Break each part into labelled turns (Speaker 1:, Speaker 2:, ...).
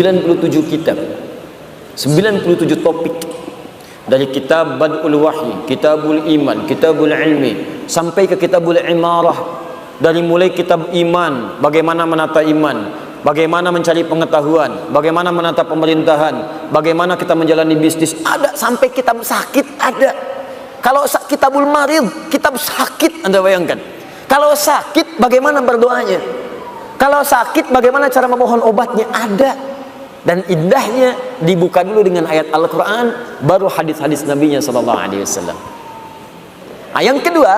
Speaker 1: 97 kitab, 97 topik. Dari kitab Bad'ul Wahyi, Kitabul Iman, Kitabul Ilmi, sampai ke Kitabul Imarah. Dari mulai kitab iman, bagaimana menata iman, bagaimana mencari pengetahuan, bagaimana menata pemerintahan, bagaimana kita menjalani bisnis, ada. Sampai kitab sakit ada. Kalau Kitabul Marid, kitab sakit, Anda bayangkan. Kalau sakit, bagaimana berdoanya? Kalau sakit, bagaimana cara memohon obatnya? Ada. Dan indahnya dibuka dulu dengan ayat Al-Quran, baru hadis-hadis Nabi-Nya SAW. Yang kedua,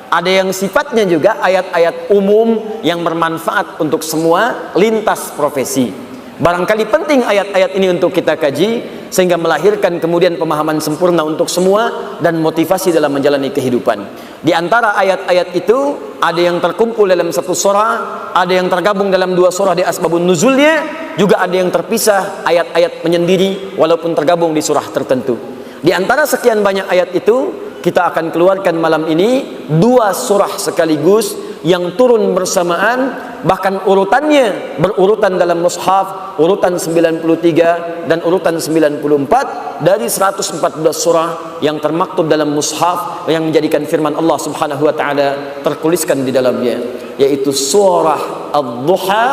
Speaker 1: ada yang sifatnya juga ayat-ayat umum yang bermanfaat untuk semua lintas profesi. Barangkali penting ayat-ayat ini untuk kita kaji, sehingga melahirkan kemudian pemahaman sempurna untuk semua dan motivasi dalam menjalani kehidupan. Di antara ayat-ayat itu ada yang terkumpul dalam satu surah, ada yang tergabung dalam dua surah di asbabun nuzulnya, juga ada yang terpisah ayat-ayat menyendiri walaupun tergabung di surah tertentu. Di antara sekian banyak ayat itu, kita akan keluarkan malam ini dua surah sekaligus yang turun bersamaan, bahkan urutannya berurutan dalam mushaf, urutan 93 dan urutan 94 dari 114 surah yang termaktub dalam mushaf, yang menjadikan firman Allah Subhanahu wa taala tertuliskan di dalamnya, yaitu surah Ad-Duha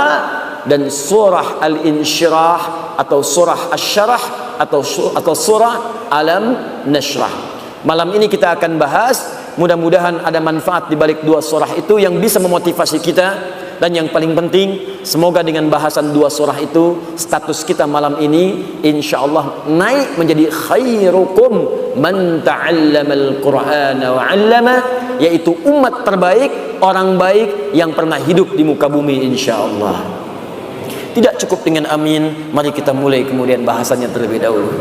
Speaker 1: dan surah Al-Insyirah atau surah Asy-Syarah atau surah Alam Nashrah. Malam ini kita akan bahas, mudah-mudahan ada manfaat di balik dua surah itu yang bisa memotivasi kita. Dan yang paling penting, semoga dengan bahasan dua surah itu, status kita malam ini insya Allah naik menjadi khairukum man ta'allamal Qur'ana wa 'allama, yaitu umat terbaik, orang baik yang pernah hidup di muka bumi insya Allah. Tidak cukup dengan amin, mari kita mulai kemudian bahasannya terlebih dahulu.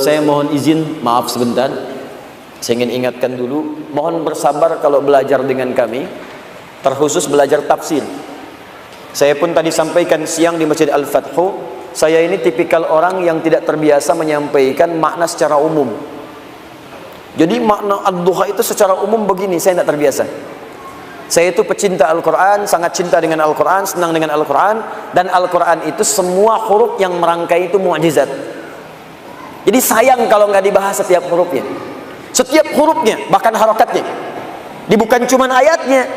Speaker 1: Saya mohon izin, maaf sebentar, saya ingin ingatkan dulu, mohon bersabar kalau belajar dengan kami, terkhusus belajar tafsir. Saya pun tadi sampaikan siang di Masjid Al-Fathu, saya ini tipikal orang yang tidak terbiasa menyampaikan makna secara umum. Jadi makna Ad-Duha itu secara umum begini, saya tidak terbiasa. Saya itu pecinta Al-Quran, sangat cinta dengan Al-Quran, senang dengan Al-Quran, dan Al-Quran itu semua huruf yang merangkai itu mu'jizat. Jadi sayang kalau nggak dibahas setiap hurufnya, setiap hurufnya, bahkan harokatnya. Bukan cuma ayatnya.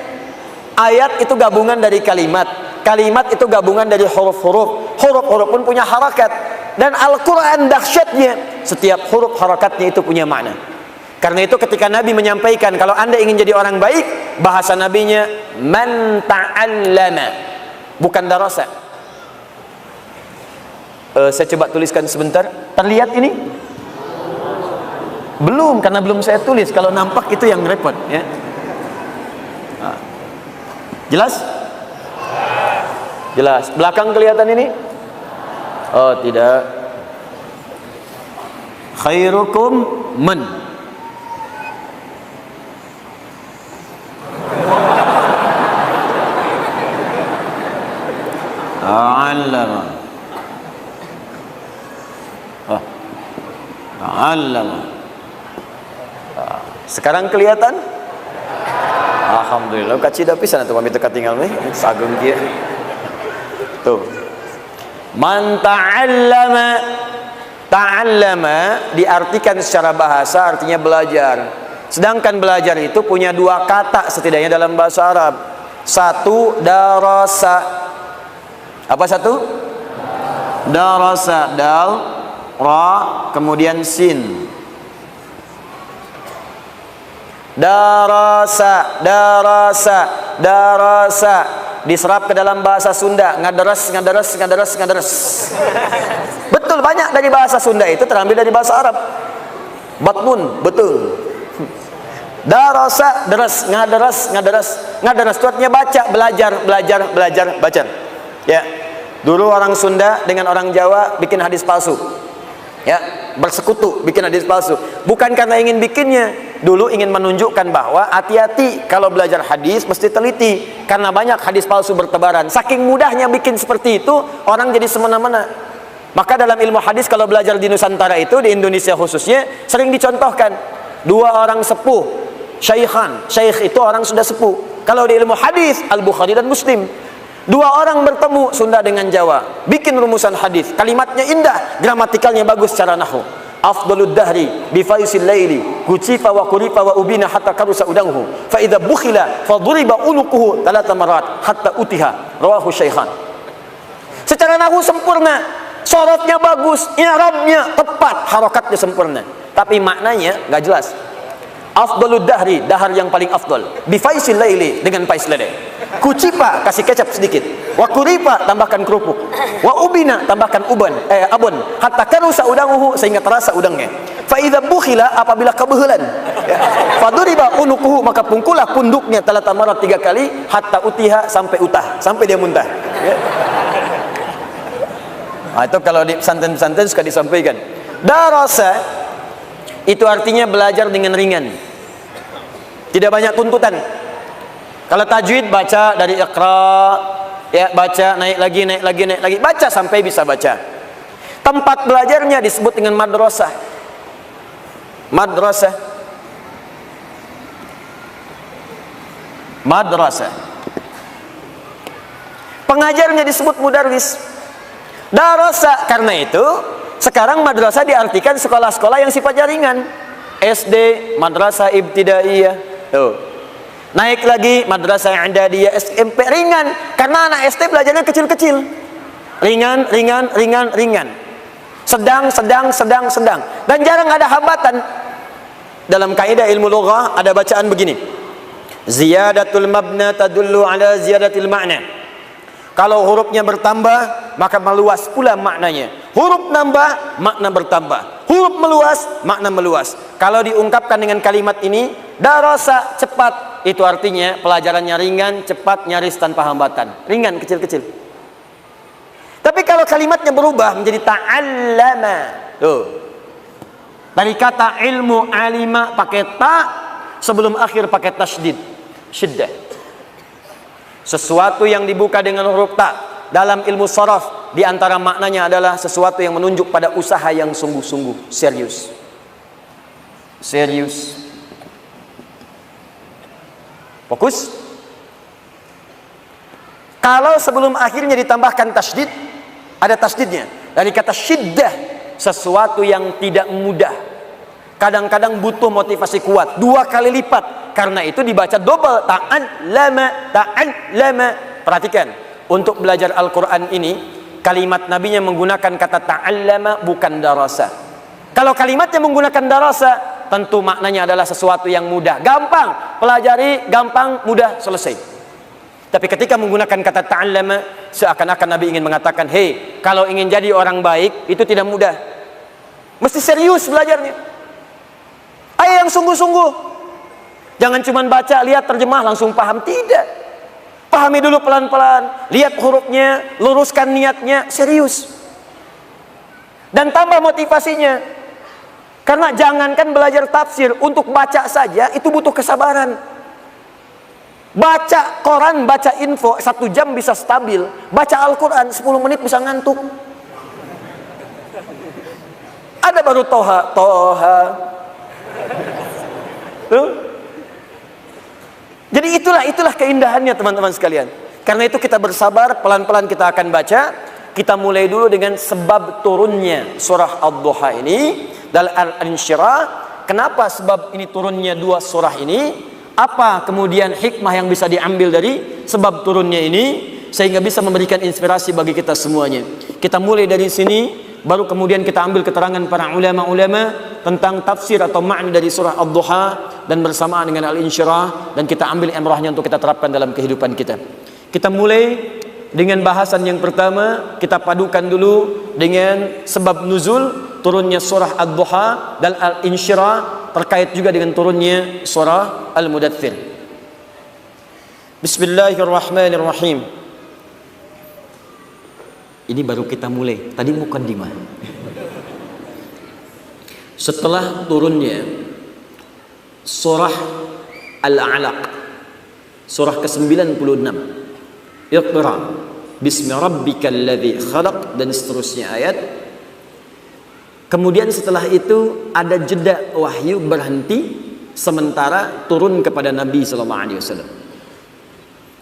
Speaker 1: Ayat itu gabungan dari kalimat, kalimat itu gabungan dari huruf-huruf, huruf-huruf pun punya harakat. Dan Al-Quran dahsyatnya, setiap huruf harakatnya itu punya makna. Karena itu ketika Nabi menyampaikan, kalau anda ingin jadi orang baik, bahasa Nabinya man ta'allama, bukan darasa. Saya coba tuliskan sebentar. Terlihat ini? Belum, karena belum saya tulis. Kalau nampak itu yang repot, ya. Jelas? Jelas. Belakang kelihatan ini? Oh, tidak. Khairukum man. Allama. Allama. Sekarang kelihatan? Alhamdulillah. Kacida pisan atuh pamit teka tinggal nih. Sageng kieu. Tuh. Man ta'allama. Ta'allama diartikan secara bahasa artinya belajar. Sedangkan belajar itu punya dua kata setidaknya dalam bahasa Arab. Satu, darasa. Apa satu? Darasa, dal, ra, kemudian sin. Darasa, darasa, darasa. Diserap ke dalam bahasa Sunda, ngaderes, ngaderes, ngaderes, ngaderes. Betul, banyak dari bahasa Sunda itu terambil dari bahasa Arab. Batmun, betul. Darasa, deres, ngaderes, ngaderes, ngaderes. Itu artinya baca, belajar, belajar, belajar, baca. Ya. Dulu orang Sunda dengan orang Jawa bikin hadis palsu. Ya, bersekutu bikin hadis palsu. Bukan karena ingin bikinnya, dulu ingin menunjukkan bahwa hati-hati kalau belajar hadis mesti teliti, karena banyak hadis palsu bertebaran. Saking mudahnya bikin seperti itu, orang jadi semena-mena. Maka dalam ilmu hadis kalau belajar di Nusantara itu, di Indonesia khususnya, sering dicontohkan dua orang sepuh, syaikhan. Syaikh itu orang sudah sepuh. Kalau di ilmu hadis, Al-Bukhari dan Muslim. Dua orang bertemu, Sunda dengan Jawa, bikin rumusan hadis. Kalimatnya indah, gramatikalnya bagus secara nahwu. Afdalud dahri bi faisil laili kucifa wa kurifa wa ubina hatta karusa udanghu fa idza bukhila fa duriba unuquhu talata marat hatta utiha, rawahu syaikhan. Secara nahwu sempurna, sorotnya bagus, i'rabnya tepat, harokatnya sempurna, tapi maknanya nggak jelas. Afdalud dahri, dahar yang paling afdal, bi faisil laili, dengan faiz lele. Kucipa, kasih kecap sedikit. Wa kuripa, tambahkan kerupuk. Wa ubina, tambahkan abon. Hatta karusa udanguhu, sehingga terasa udangnya. Fa idza bukhila, apabila kebehelan. Faduriba unukuhu, maka pungkulah punduknya talata marat 3 kali, hatta utiha, sampai utah, sampai dia muntah. Ya. Nah, itu kalau di pesantren-pesantren suka disampaikan. Darasa itu artinya belajar dengan ringan, tidak banyak tuntutan. Kalau tajwid baca dari Iqra, ya baca naik lagi, baca sampai bisa baca. Tempat belajarnya disebut dengan madrasah. Madrasah. Pengajarnya disebut mudarris. Darasa, karena itu sekarang madrasah diartikan sekolah-sekolah yang sifat jaringan. SD, madrasah ibtidaiyah. Tuh. Naik lagi madrasah i'dadiyah, SMP, ringan. Karena anak SD belajarnya kecil-kecil. Ringan. Sedang. Dan jarang ada hambatan. Dalam kaidah ilmu lughah ada bacaan begini. Ziyadatul mabna tadullu ala ziyadatil ma'na. Kalau hurufnya bertambah, maka meluas pula maknanya. Huruf nambah, makna bertambah. Huruf meluas, makna meluas. Kalau diungkapkan dengan kalimat ini, darasa, cepat, itu artinya pelajarannya ringan, cepat, nyaris tanpa hambatan. Ringan, kecil-kecil. Tapi kalau kalimatnya berubah menjadi ta'allama, tuh. Dari kata ilmu alima pakai ta, sebelum akhir pakai tasydid, syiddah. Sesuatu yang dibuka dengan huruf ta dalam ilmu sharaf, di antara maknanya adalah sesuatu yang menunjuk pada usaha yang sungguh-sungguh, serius. Fokus. Kalau sebelum akhirnya ditambahkan tasydid, ada tasydidnya. Dari kata syiddah, sesuatu yang tidak mudah. Kadang-kadang butuh motivasi kuat, 2 kali lipat. Karena itu dibaca double, ta'allama. Perhatikan, untuk belajar Al-Quran ini, kalimat nabinya menggunakan kata ta'allama, bukan darasa. Kalau kalimatnya menggunakan darasa, tentu maknanya adalah sesuatu yang mudah, gampang, pelajari, gampang, mudah, selesai. Tapi ketika menggunakan kata ta'allama, seakan-akan Nabi ingin mengatakan, hei, kalau ingin jadi orang baik, itu tidak mudah, mesti serius belajarnya. Ayo yang sungguh-sungguh. Jangan cuma baca, lihat terjemah langsung paham. Tidak. Pahami dulu pelan-pelan, lihat hurufnya, luruskan niatnya, serius. Dan tambah motivasinya. Karena jangankan belajar tafsir, untuk baca saja itu butuh kesabaran. Baca koran, baca info 1 jam bisa stabil. Baca Al-Quran 10 menit bisa ngantuk. Ada baru Toha. Jadi itulah keindahannya teman-teman sekalian. Karena itu kita bersabar, pelan-pelan kita akan baca. Kita mulai dulu dengan sebab turunnya surah Ad-Duha ini dalam Al-Insyirah. Kenapa sebab ini turunnya 2 surah ini? Apa kemudian hikmah yang bisa diambil dari sebab turunnya ini sehingga bisa memberikan inspirasi bagi kita semuanya. Kita mulai dari sini, baru kemudian kita ambil keterangan para ulama-ulama tentang tafsir atau makna dari surah Ad-Duha dan bersamaan dengan Al-Insyirah, dan kita ambil imrahnya untuk kita terapkan dalam kehidupan kita. Kita mulai dengan bahasan yang pertama, kita padukan dulu dengan sebab nuzul turunnya surah Ad-Duha dan Al-Insyirah terkait juga dengan turunnya surah Al-Mudaththir. Bismillahirrahmanirrahim. Ini baru kita mulai, tadi muqaddimah. Setelah turunnya surah Al-Alaq, surah ke-96, Iqra bismi rabbikal ladzi khalaq, dan seterusnya ayat. Kemudian setelah itu ada jeda wahyu berhenti sementara turun kepada Nabi sallallahu alaihi wasallam.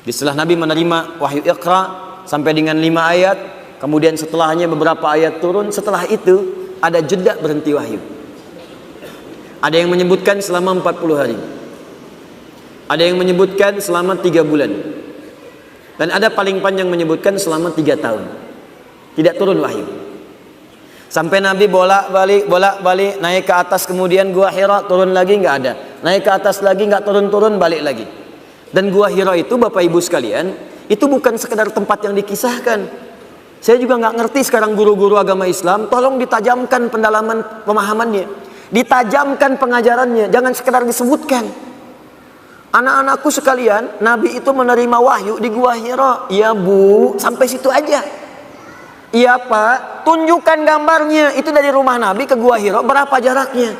Speaker 1: Setelah Nabi menerima wahyu Iqra, sampai dengan 5 ayat. Kemudian setelahnya beberapa ayat turun. Setelah itu ada jeda berhenti wahyu. Ada yang menyebutkan selama 40 hari. Ada yang menyebutkan selama 3 bulan. Dan ada paling panjang menyebutkan selama 3 tahun. Tidak turun wahyu. Sampai Nabi bolak-balik naik ke atas, kemudian Gua Hira turun lagi, nggak ada. Naik ke atas lagi, nggak turun-turun, balik lagi. Dan Gua Hira itu Bapak Ibu sekalian, itu bukan sekedar tempat yang dikisahkan. Saya juga nggak ngerti sekarang guru-guru agama Islam, tolong ditajamkan pendalaman pemahamannya, ditajamkan pengajarannya, jangan sekedar disebutkan. Anak-anakku sekalian, Nabi itu menerima wahyu di Gua Hira. Iya Bu, sampai situ aja. Iya Pak, tunjukkan gambarnya. Itu dari rumah Nabi ke Gua Hira berapa jaraknya?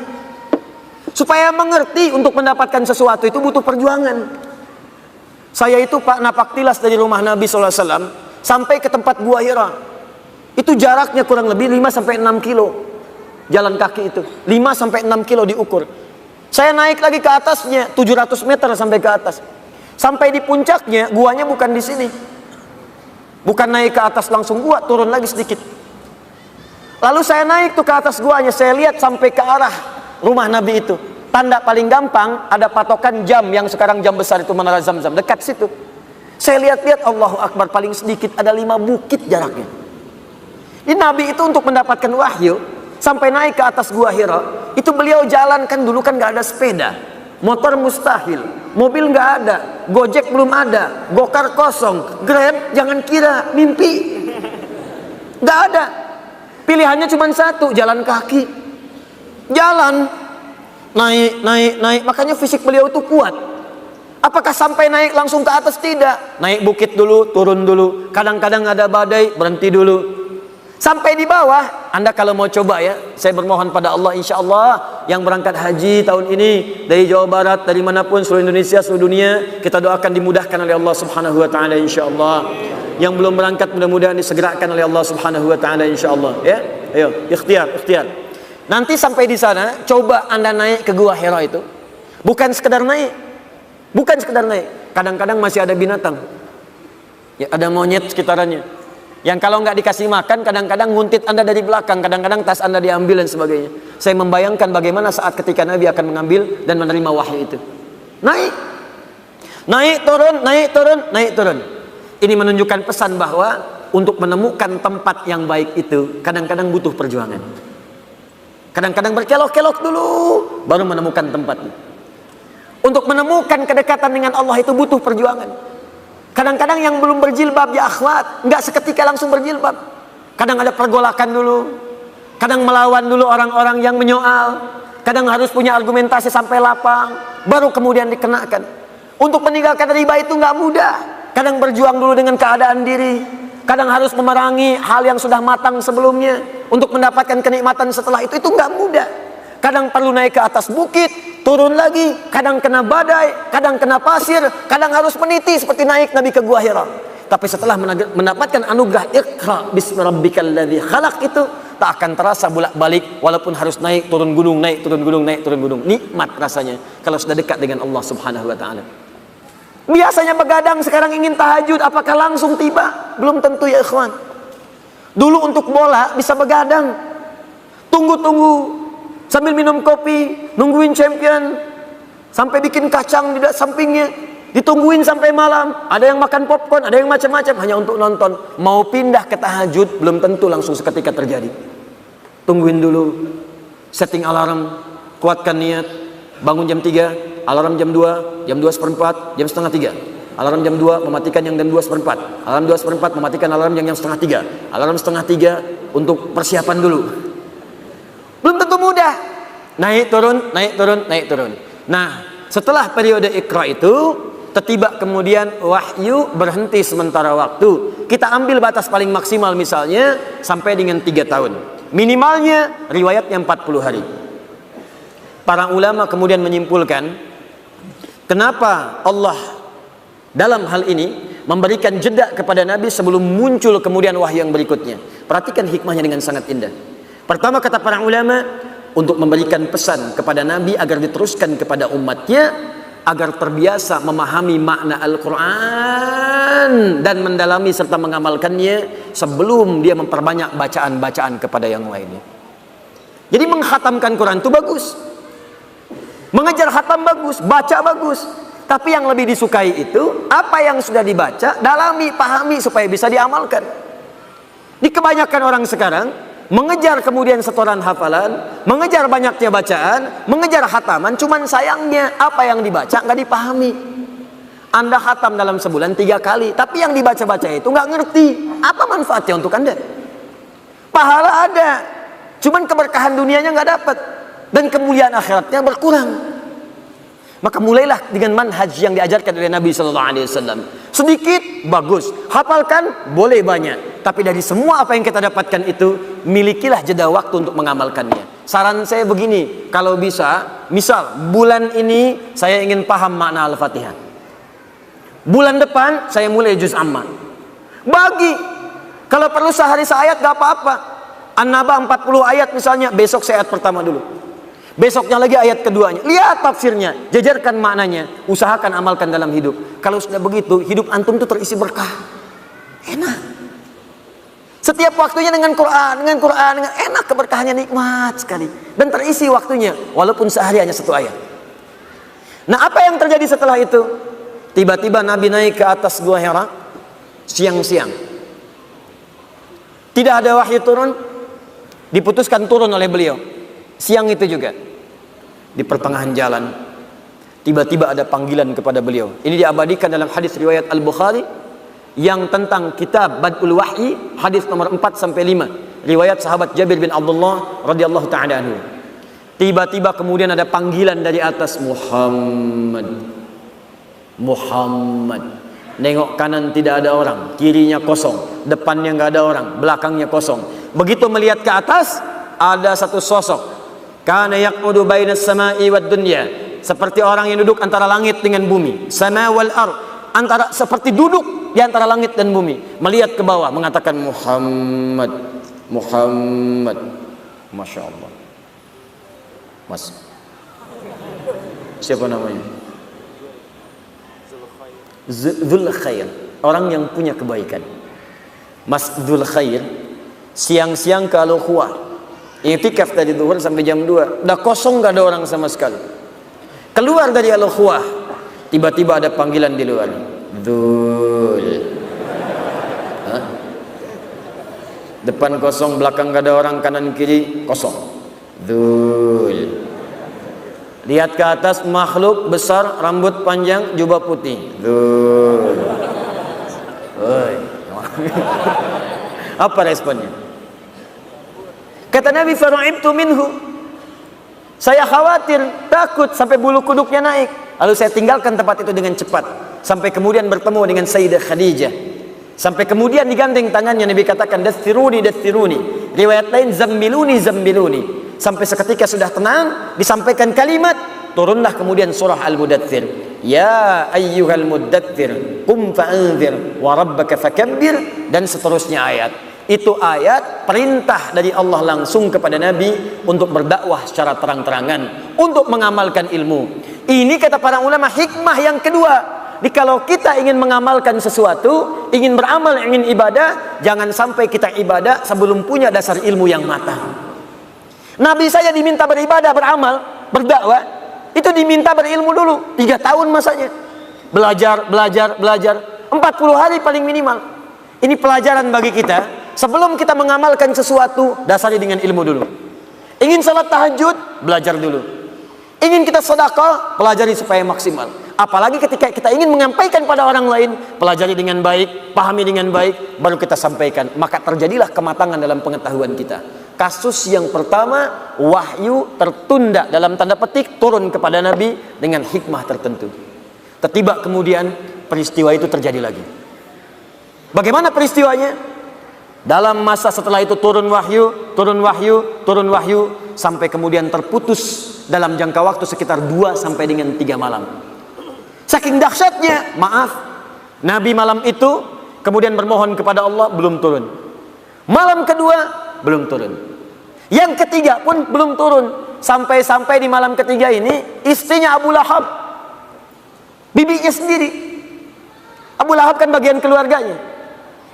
Speaker 1: Supaya mengerti untuk mendapatkan sesuatu itu butuh perjuangan. Saya itu Pak napak tilas dari rumah Nabi SAW sampai ke tempat Gua Hira. Itu jaraknya kurang lebih 5-6 kilo. Jalan kaki itu 5-6 kilo diukur. Saya naik lagi ke atasnya 700 meter sampai ke atas. Sampai di puncaknya, guanya bukan di sini. Bukan naik ke atas langsung gua, turun lagi sedikit. Lalu saya naik tuh ke atas guanya, saya lihat sampai ke arah rumah Nabi itu. Tanda paling gampang ada patokan jam yang sekarang jam besar itu Menara Zamzam, dekat situ. Saya lihat-lihat, Allahu Akbar, paling sedikit ada 5 bukit jaraknya. Ini Nabi itu untuk mendapatkan wahyu sampai naik ke atas Gua Hira, itu beliau jalan, kan dulu kan nggak ada sepeda, motor mustahil, mobil nggak ada, Gojek belum ada, Gokar kosong, Grab jangan kira, mimpi, nggak ada. Pilihannya cuma satu, jalan kaki, jalan, naik. Makanya fisik beliau itu kuat. Apakah sampai naik langsung ke atas? Tidak. Naik bukit dulu, turun dulu. Kadang-kadang ada badai, berhenti dulu. Sampai di bawah, Anda kalau mau coba ya, saya bermohon pada Allah, insya Allah yang berangkat haji tahun ini dari Jawa Barat, dari manapun, seluruh Indonesia, seluruh dunia, kita doakan dimudahkan oleh Allah Subhanahu Wa Taala, insya Allah. Yang belum berangkat mudah-mudahan disegerakan oleh Allah Subhanahu Wa Taala, insya Allah. Ya, ayo, ikhtiar. Nanti sampai di sana, coba Anda naik ke Gua Hira itu, bukan sekedar naik, kadang-kadang masih ada binatang, ya, ada monyet sekitarannya. Yang kalau nggak dikasih makan, kadang-kadang nguntit Anda dari belakang, kadang-kadang tas Anda diambil dan sebagainya. Saya membayangkan bagaimana saat ketika Nabi akan mengambil dan menerima wahyu itu. Naik turun. Ini menunjukkan pesan bahwa untuk menemukan tempat yang baik itu kadang-kadang butuh perjuangan. Kadang-kadang berkelok-kelok dulu baru menemukan tempatnya. Untuk menemukan kedekatan dengan Allah itu butuh perjuangan. Kadang-kadang yang belum berjilbab ya akhwat, nggak seketika langsung berjilbab. Kadang ada pergolakan dulu, kadang melawan dulu orang-orang yang menyoal, kadang harus punya argumentasi sampai lapang, baru kemudian dikenakan. Untuk meninggalkan riba itu nggak mudah. Kadang berjuang dulu dengan keadaan diri, kadang harus memerangi hal yang sudah matang sebelumnya untuk mendapatkan kenikmatan setelah itu nggak mudah. Kadang perlu naik ke atas bukit, turun lagi, kadang kena badai, kadang kena pasir, kadang harus meniti seperti naik Nabi ke Gua Hira. Tapi setelah mendapatkan anugerah Iqra bismi rabbikal ladzi khalaq itu tak akan terasa bolak-balik walaupun harus naik turun gunung, naik turun gunung, naik turun gunung. Nikmat rasanya kalau sudah dekat dengan Allah Subhanahu wa taala. Biasanya begadang, sekarang ingin tahajud, apakah langsung tiba? Belum tentu ya ikhwan. Dulu untuk bola bisa begadang, tunggu sambil minum kopi, nungguin champion, sampai bikin kacang di sampingnya, ditungguin sampai malam. Ada yang makan popcorn, ada yang macam-macam hanya untuk nonton. Mau pindah ke tahajud belum tentu langsung seketika terjadi. Tungguin dulu, setting alarm, kuatkan niat, bangun jam 3, alarm jam 2, jam 2:04, jam setengah 3. Alarm jam 2 mematikan yang jam 2:04, alarm 2:04 mematikan alarm yang setengah 3, alarm setengah 3 untuk persiapan dulu. Belum tentu mudah. Naik turun. Nah, setelah periode Iqra itu, tiba kemudian wahyu berhenti sementara waktu. Kita ambil batas paling maksimal misalnya sampai dengan 3 tahun. Minimalnya riwayatnya 40 hari. Para ulama kemudian menyimpulkan, kenapa Allah dalam hal ini memberikan jeda kepada Nabi sebelum muncul kemudian wahyu yang berikutnya. Perhatikan hikmahnya dengan sangat indah. Pertama kata para ulama, untuk memberikan pesan kepada Nabi agar diteruskan kepada umatnya, agar terbiasa memahami makna Al-Quran dan mendalami serta mengamalkannya sebelum dia memperbanyak bacaan-bacaan kepada yang lainnya. Jadi menghatamkan Quran itu bagus, mengejar khatam bagus, baca bagus. Tapi yang lebih disukai itu apa yang sudah dibaca, dalami, pahami supaya bisa diamalkan. Di kebanyakan orang sekarang mengejar kemudian setoran hafalan, mengejar banyaknya bacaan, mengejar khataman, cuman sayangnya apa yang dibaca nggak dipahami. Anda khatam dalam sebulan 3 kali, tapi yang dibaca-baca itu nggak ngerti apa manfaatnya untuk Anda. Pahala ada, cuman keberkahan dunianya nggak dapat dan kemuliaan akhiratnya berkurang. Maka mulailah dengan manhaj yang diajarkan oleh Nabi Sallallahu Alaihi Wasallam. Sedikit bagus, hafalkan boleh banyak, tapi dari semua apa yang kita dapatkan itu milikilah jeda waktu untuk mengamalkannya. Saran saya begini, kalau bisa, misal bulan ini saya ingin paham makna Al-Fatihah, bulan depan saya mulai juz amma. Bagi, kalau perlu sehari seayat gak apa-apa. An-Naba 40 ayat misalnya, besok saya ayat pertama dulu, besoknya lagi ayat keduanya. Lihat tafsirnya, jajarkan maknanya, usahakan amalkan dalam hidup. Kalau sudah begitu, hidup antum itu terisi berkah. Enak. Setiap waktunya dengan Quran, dengan enak, keberkahannya nikmat sekali. Dan terisi waktunya, walaupun sehari hanya 1 ayat. Nah, apa yang terjadi setelah itu? Tiba-tiba Nabi naik ke atas Gua Hira, siang-siang. Tidak ada wahyu turun, diputuskan turun oleh beliau. Siang itu juga. Di pertengahan jalan tiba-tiba ada panggilan kepada beliau. Ini diabadikan dalam hadis riwayat Al-Bukhari yang tentang kitab Bad'ul Wahyi, hadis nomor 4 sampai 5, riwayat sahabat Jabir bin Abdullah radhiyallahu taala anhu. Tiba-tiba kemudian ada panggilan dari atas, Muhammad. Muhammad. Nengok kanan tidak ada orang, kirinya kosong, depannya nggak ada orang, belakangnya kosong. Begitu melihat ke atas, ada satu sosok. Kana yaqudu bainas samai wad dunya, seperti orang yang duduk antara langit dengan bumi. Sama wal ard, antara seperti duduk di antara langit dan bumi, melihat ke bawah mengatakan Muhammad, Muhammad. Masya Allah. Mas, siapa namanya? Dzul Khair, orang yang punya kebaikan. Mas Dzul Khair siang-siang ke Al-Khuah, i'tikaf dari zuhur sampai jam 2, udah kosong, gak ada orang sama sekali. Keluar dari Al-Khuah, tiba-tiba ada panggilan di luar, Dzul. Depan kosong, belakang gak ada orang, kanan kiri kosong, Dzul. Lihat ke atas, makhluk besar, rambut panjang, jubah putih, Dzul. Apa responnya? Kata Nabi, fara'ibtu minhu, saya khawatir, takut sampai bulu kuduknya naik. Lalu saya tinggalkan tempat itu dengan cepat, sampai kemudian bertemu dengan Sayyidah Khadijah. Sampai kemudian digandeng tangannya, Nabi katakan, dathiruni, dathiruni. Riwayat lain, zammiluni, zammiluni. Sampai seketika sudah tenang, disampaikan kalimat, turunlah kemudian surah Al-Mudaththir. Ya ayyuhal mudaththir, qum fa'anzir, wa rabbaka fakabbir, dan seterusnya ayat. Itu ayat perintah dari Allah langsung kepada Nabi untuk berdakwah secara terang-terangan, untuk mengamalkan ilmu. Ini kata para ulama hikmah yang kedua. Jadi kalau kita ingin mengamalkan sesuatu, ingin beramal, ingin ibadah, jangan sampai kita ibadah sebelum punya dasar ilmu yang matang. Nabi saya diminta beribadah, beramal, berdakwah, itu diminta berilmu dulu. 3 tahun masanya. Belajar, 40 hari paling minimal. Ini pelajaran bagi kita. Sebelum kita mengamalkan sesuatu, dasari dengan ilmu dulu. Ingin salat tahajud, belajar dulu. Ingin kita sedekah, pelajari supaya maksimal. Apalagi ketika kita ingin menyampaikan pada orang lain, pelajari dengan baik, pahami dengan baik, baru kita sampaikan. Maka terjadilah kematangan dalam pengetahuan kita. Kasus yang pertama, wahyu tertunda dalam tanda petik turun kepada Nabi dengan hikmah tertentu. Tiba kemudian peristiwa itu terjadi lagi. Bagaimana peristiwanya? Dalam masa setelah itu turun wahyu, sampai kemudian terputus dalam jangka waktu sekitar 2 sampai dengan 3 malam. Saking dahsyatnya, maaf, Nabi malam itu kemudian bermohon kepada Allah, belum turun. Malam kedua, belum turun. Yang ketiga pun belum turun. Sampai-sampai di malam ketiga ini, istrinya Abu Lahab bibinya sendiri. Abu Lahab kan bagian keluarganya,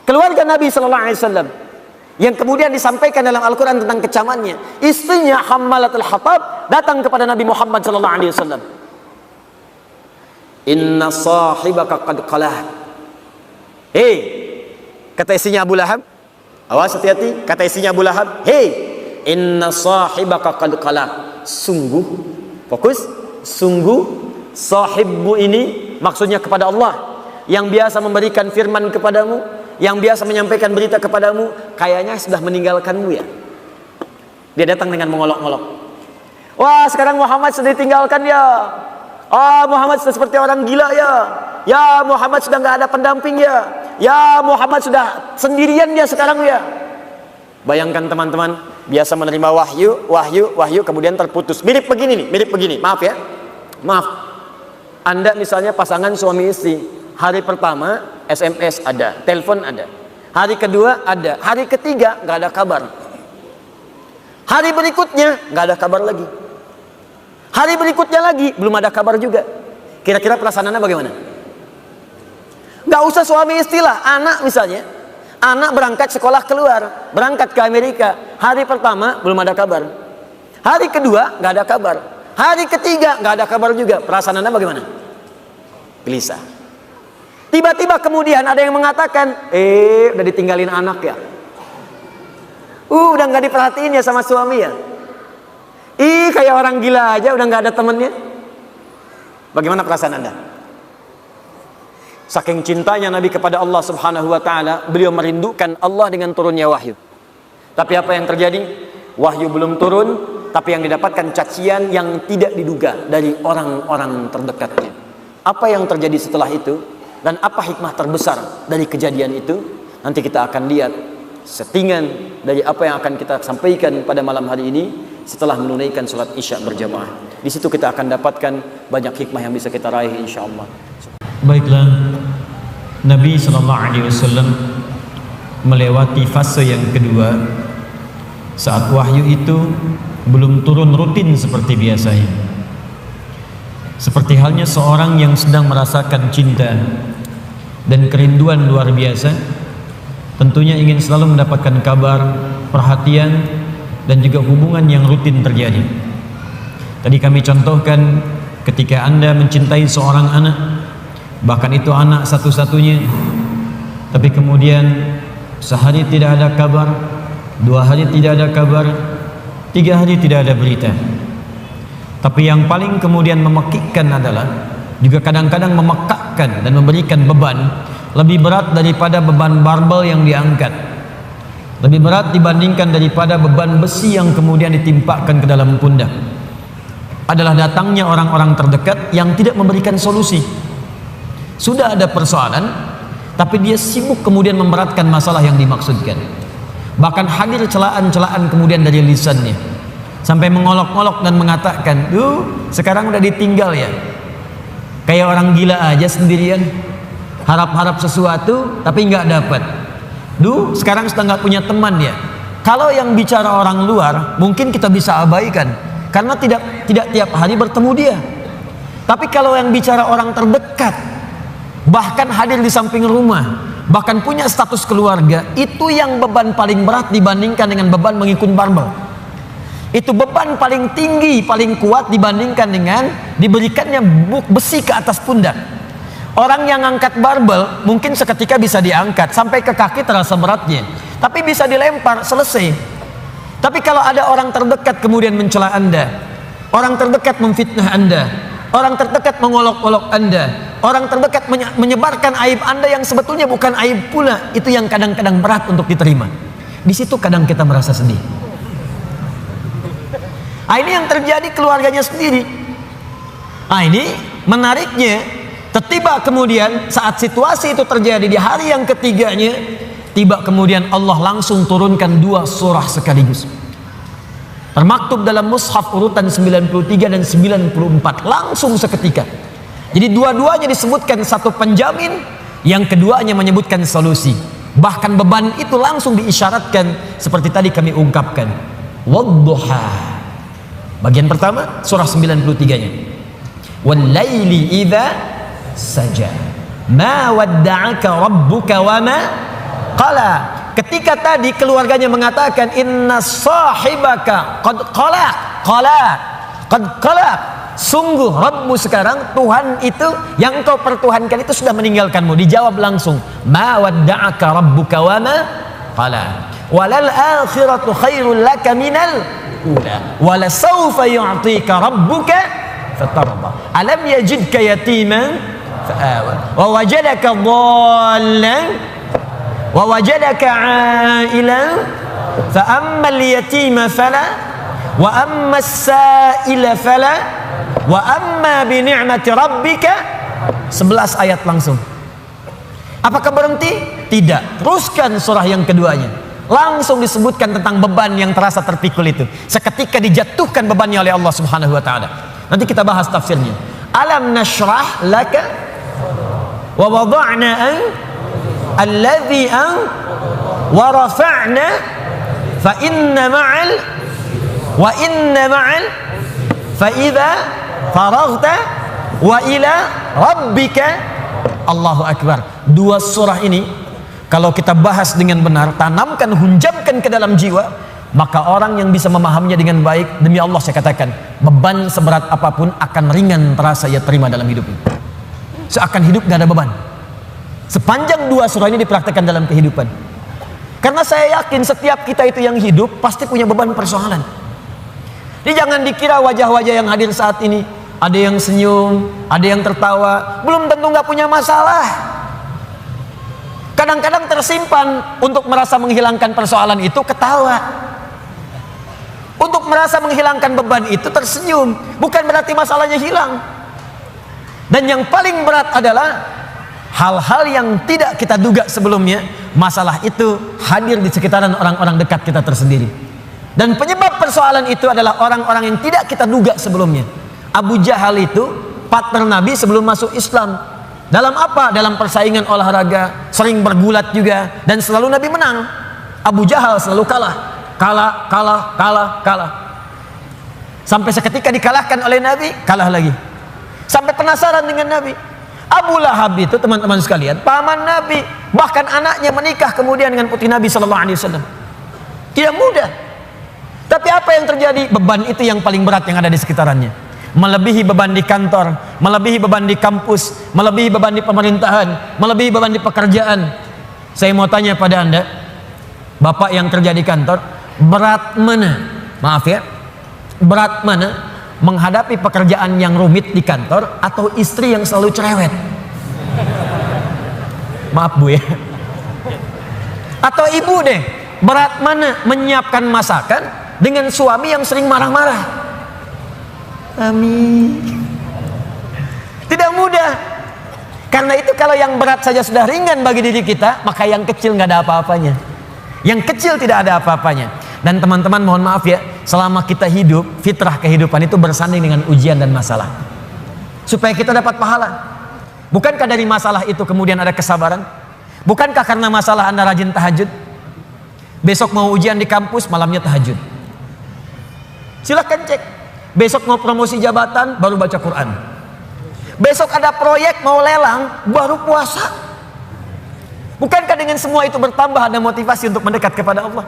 Speaker 1: keluarga Nabi sallallahu alaihi wasallam, yang kemudian disampaikan dalam Al-Quran tentang kecamannya. Istrinya Hammalatul Hatab datang kepada Nabi Muhammad sallallahu alaihi wasallam. Inna sahibaka qad qalah. Hei, kata istrinya Abu Lahab, awas hati-hati, kata istrinya Abu Lahab, hei, inna sahibaka qad qalah. Sungguh, fokus, sungguh sahibmu ini maksudnya kepada Allah, yang biasa memberikan firman kepadamu, yang biasa menyampaikan berita kepadamu, kayaknya sudah meninggalkanmu ya. Dia datang dengan mengolok-olok. Wah, sekarang Muhammad sudah ditinggalkan ya. Ah, Muhammad sudah seperti orang gila ya. Ya, Muhammad sudah nggak ada pendamping ya. Ya, Muhammad sudah sendirian ya sekarang ya. Bayangkan teman-teman, biasa menerima wahyu, kemudian terputus. Mirip begini nih, mirip begini. Maaf ya, maaf. Anda misalnya pasangan suami istri, hari pertama SMS ada, telepon ada, hari kedua ada, hari ketiga nggak ada kabar, hari berikutnya nggak ada kabar lagi, hari berikutnya lagi belum ada kabar juga. Kira-kira perasaan Anda bagaimana? Nggak usah suami istri lah, anak misalnya, anak berangkat sekolah keluar, berangkat ke Amerika, hari pertama belum ada kabar, hari kedua nggak ada kabar, hari ketiga nggak ada kabar juga. Perasaan Anda bagaimana? Gelisah. Tiba-tiba kemudian ada yang mengatakan, udah ditinggalin anak ya, udah nggak diperhatiin ya sama suami ya, kayak orang gila aja, udah nggak ada temennya. Bagaimana perasaan Anda? Saking cintanya Nabi kepada Allah Subhanahu wa Ta'ala, beliau merindukan Allah dengan turunnya wahyu. Tapi apa yang terjadi? Wahyu belum turun, tapi yang didapatkan cacian yang tidak diduga dari orang-orang terdekatnya. Apa yang terjadi setelah itu? Dan apa hikmah terbesar dari kejadian itu? Nanti kita akan lihat settingan dari apa yang akan kita sampaikan pada malam hari ini setelah menunaikan sholat isya berjamaah. Di situ kita akan dapatkan banyak hikmah yang bisa kita raih insyaallah.
Speaker 2: Baiklah, Nabi SAW melewati fase yang kedua saat wahyu itu belum turun rutin seperti biasanya. Seperti halnya seorang yang sedang merasakan cinta dan kerinduan luar biasa, tentunya ingin selalu mendapatkan kabar, perhatian, dan juga hubungan yang rutin terjadi. Tadi kami contohkan ketika Anda mencintai seorang anak, bahkan itu anak satu-satunya, tapi kemudian sehari tidak ada kabar, 2 hari tidak ada kabar, 3 hari tidak ada berita. Tapi yang paling kemudian memekikkan adalah juga kadang-kadang memekakkan dan memberikan beban lebih berat daripada beban barbel yang diangkat, lebih berat dibandingkan daripada beban besi yang kemudian ditimpakan ke dalam pundak, adalah datangnya orang-orang terdekat yang tidak memberikan solusi. Sudah ada persoalan, tapi dia sibuk kemudian memberatkan masalah yang dimaksudkan. Bahkan hadir celaan-celaan kemudian dari lisannya, sampai mengolok-olok dan mengatakan, sekarang udah ditinggal ya, kayak orang gila aja sendirian, harap-harap sesuatu tapi nggak dapat. Sekarang sudah nggak punya teman ya. Kalau yang bicara orang luar mungkin kita bisa abaikan karena tidak tiap hari bertemu dia. Tapi kalau yang bicara orang terdekat, bahkan hadir di samping rumah, bahkan punya status keluarga, itu yang beban paling berat dibandingkan dengan beban mengikut barbel. Itu beban paling tinggi, paling kuat dibandingkan dengan diberikannya besi ke atas pundak. Orang yang angkat barbel mungkin seketika bisa diangkat sampai ke kaki terasa beratnya, tapi bisa dilempar selesai. Tapi kalau ada orang terdekat kemudian mencela Anda, orang terdekat memfitnah Anda, orang terdekat mengolok-olok Anda, orang terdekat menyebarkan aib Anda yang sebetulnya bukan aib pula, itu yang kadang-kadang berat untuk diterima. Di situ kadang kita merasa sedih. Ini yang terjadi keluarganya sendiri. Ini menariknya, tiba kemudian saat situasi itu terjadi di hari yang ketiganya, tiba kemudian Allah langsung turunkan 2 surah sekaligus. Termaktub dalam mushaf urutan 93 dan 94 langsung seketika. Jadi dua-duanya disebutkan satu penjamin, yang keduanya menyebutkan solusi. Bahkan beban itu langsung diisyaratkan seperti tadi kami ungkapkan. Wadduha. Bagian pertama surah 93-nya. Wal laili idza saja. Ma wadda'aka rabbuka wa ma qala. Ketika tadi keluarganya mengatakan inna sahibaka qad qala, sungguh Rabbmu sekarang, Tuhan itu yang engkau pertuhankan itu sudah meninggalkanmu. Dijawab langsung, ma wadda'aka rabbuka wa ma qala walal akhiratu khairul laka minal ula wala sawfa yu'tika rabbuka fatarda alam yajidka yatiman fa'awa wa wajadaka dhallan wa wajadaka 'ailan fa ammal yatima fala wa ammas sa'ila fala wa amma bi ni'mati rabbika. 11 ayat langsung. Apakah berhenti? Tidak. Teruskan surah yang keduanya. Langsung disebutkan tentang beban yang terasa terpikul itu. Seketika dijatuhkan bebannya oleh Allah Subhanahu wa taala. Nanti kita bahas tafsirnya. Alam nashrah laka wa wada'na an alladhi an wa rafa'na fa inna ma'al fa idza faraghta wa ila rabbika. Allahu akbar. Dua surah ini kalau kita bahas dengan benar, tanamkan, hunjamkan ke dalam jiwa, maka orang yang bisa memahaminya dengan baik, demi Allah saya katakan, beban seberat apapun akan ringan terasa ia terima dalam hidup ini. Seakan hidup gak ada beban. Sepanjang dua surah ini dipraktekkan dalam kehidupan. Karena saya yakin setiap kita itu yang hidup pasti punya beban persoalan. Jadi jangan dikira wajah-wajah yang hadir saat ini, ada yang senyum, ada yang tertawa, belum tentu nggak punya masalah. Kadang-kadang tersimpan untuk merasa menghilangkan persoalan itu ketawa, untuk merasa menghilangkan beban itu tersenyum. Bukan berarti masalahnya hilang. Dan yang paling berat adalah hal-hal yang tidak kita duga sebelumnya, masalah itu hadir di sekitaran orang-orang dekat kita tersendiri. Dan penyebab persoalan itu adalah orang-orang yang tidak kita duga sebelumnya. Abu Jahal itu partner Nabi sebelum masuk Islam. Dalam apa? Dalam persaingan olahraga, sering bergulat juga, dan selalu Nabi menang. Abu Jahal selalu kalah. Sampai seketika dikalahkan oleh Nabi, kalah lagi. Sampai penasaran dengan Nabi. Abu Lahab itu, teman-teman sekalian, paman Nabi, bahkan anaknya menikah kemudian dengan putri Nabi SAW. Tidak mudah. Tapi apa yang terjadi? Beban itu yang paling berat yang ada di sekitarannya. Melebihi beban di kantor, melebihi beban di kampus, melebihi beban di pemerintahan, melebihi beban di pekerjaan. Saya mau tanya pada Anda, Bapak yang kerja di kantor, berat mana? Maaf ya, berat mana menghadapi pekerjaan yang rumit di kantor atau istri yang selalu cerewet? Maaf Bu ya. Atau ibu deh, berat mana menyiapkan masakan dengan suami yang sering marah-marah? Amin. Tidak mudah. Karena itu kalau yang berat saja sudah ringan bagi diri kita, maka yang kecil nggak ada apa-apanya. Yang kecil tidak ada apa-apanya. Dan teman-teman mohon maaf ya, selama kita hidup, fitrah kehidupan itu bersanding dengan ujian dan masalah. Supaya kita dapat pahala. Bukankah dari masalah itu kemudian ada kesabaran? Bukankah karena masalah Anda rajin tahajud? Besok mau ujian di kampus, malamnya tahajud. Silahkan cek. Besok mau promosi jabatan, baru baca Quran. Besok ada proyek mau lelang, baru puasa. Bukankah dengan semua itu bertambah ada motivasi untuk mendekat kepada Allah?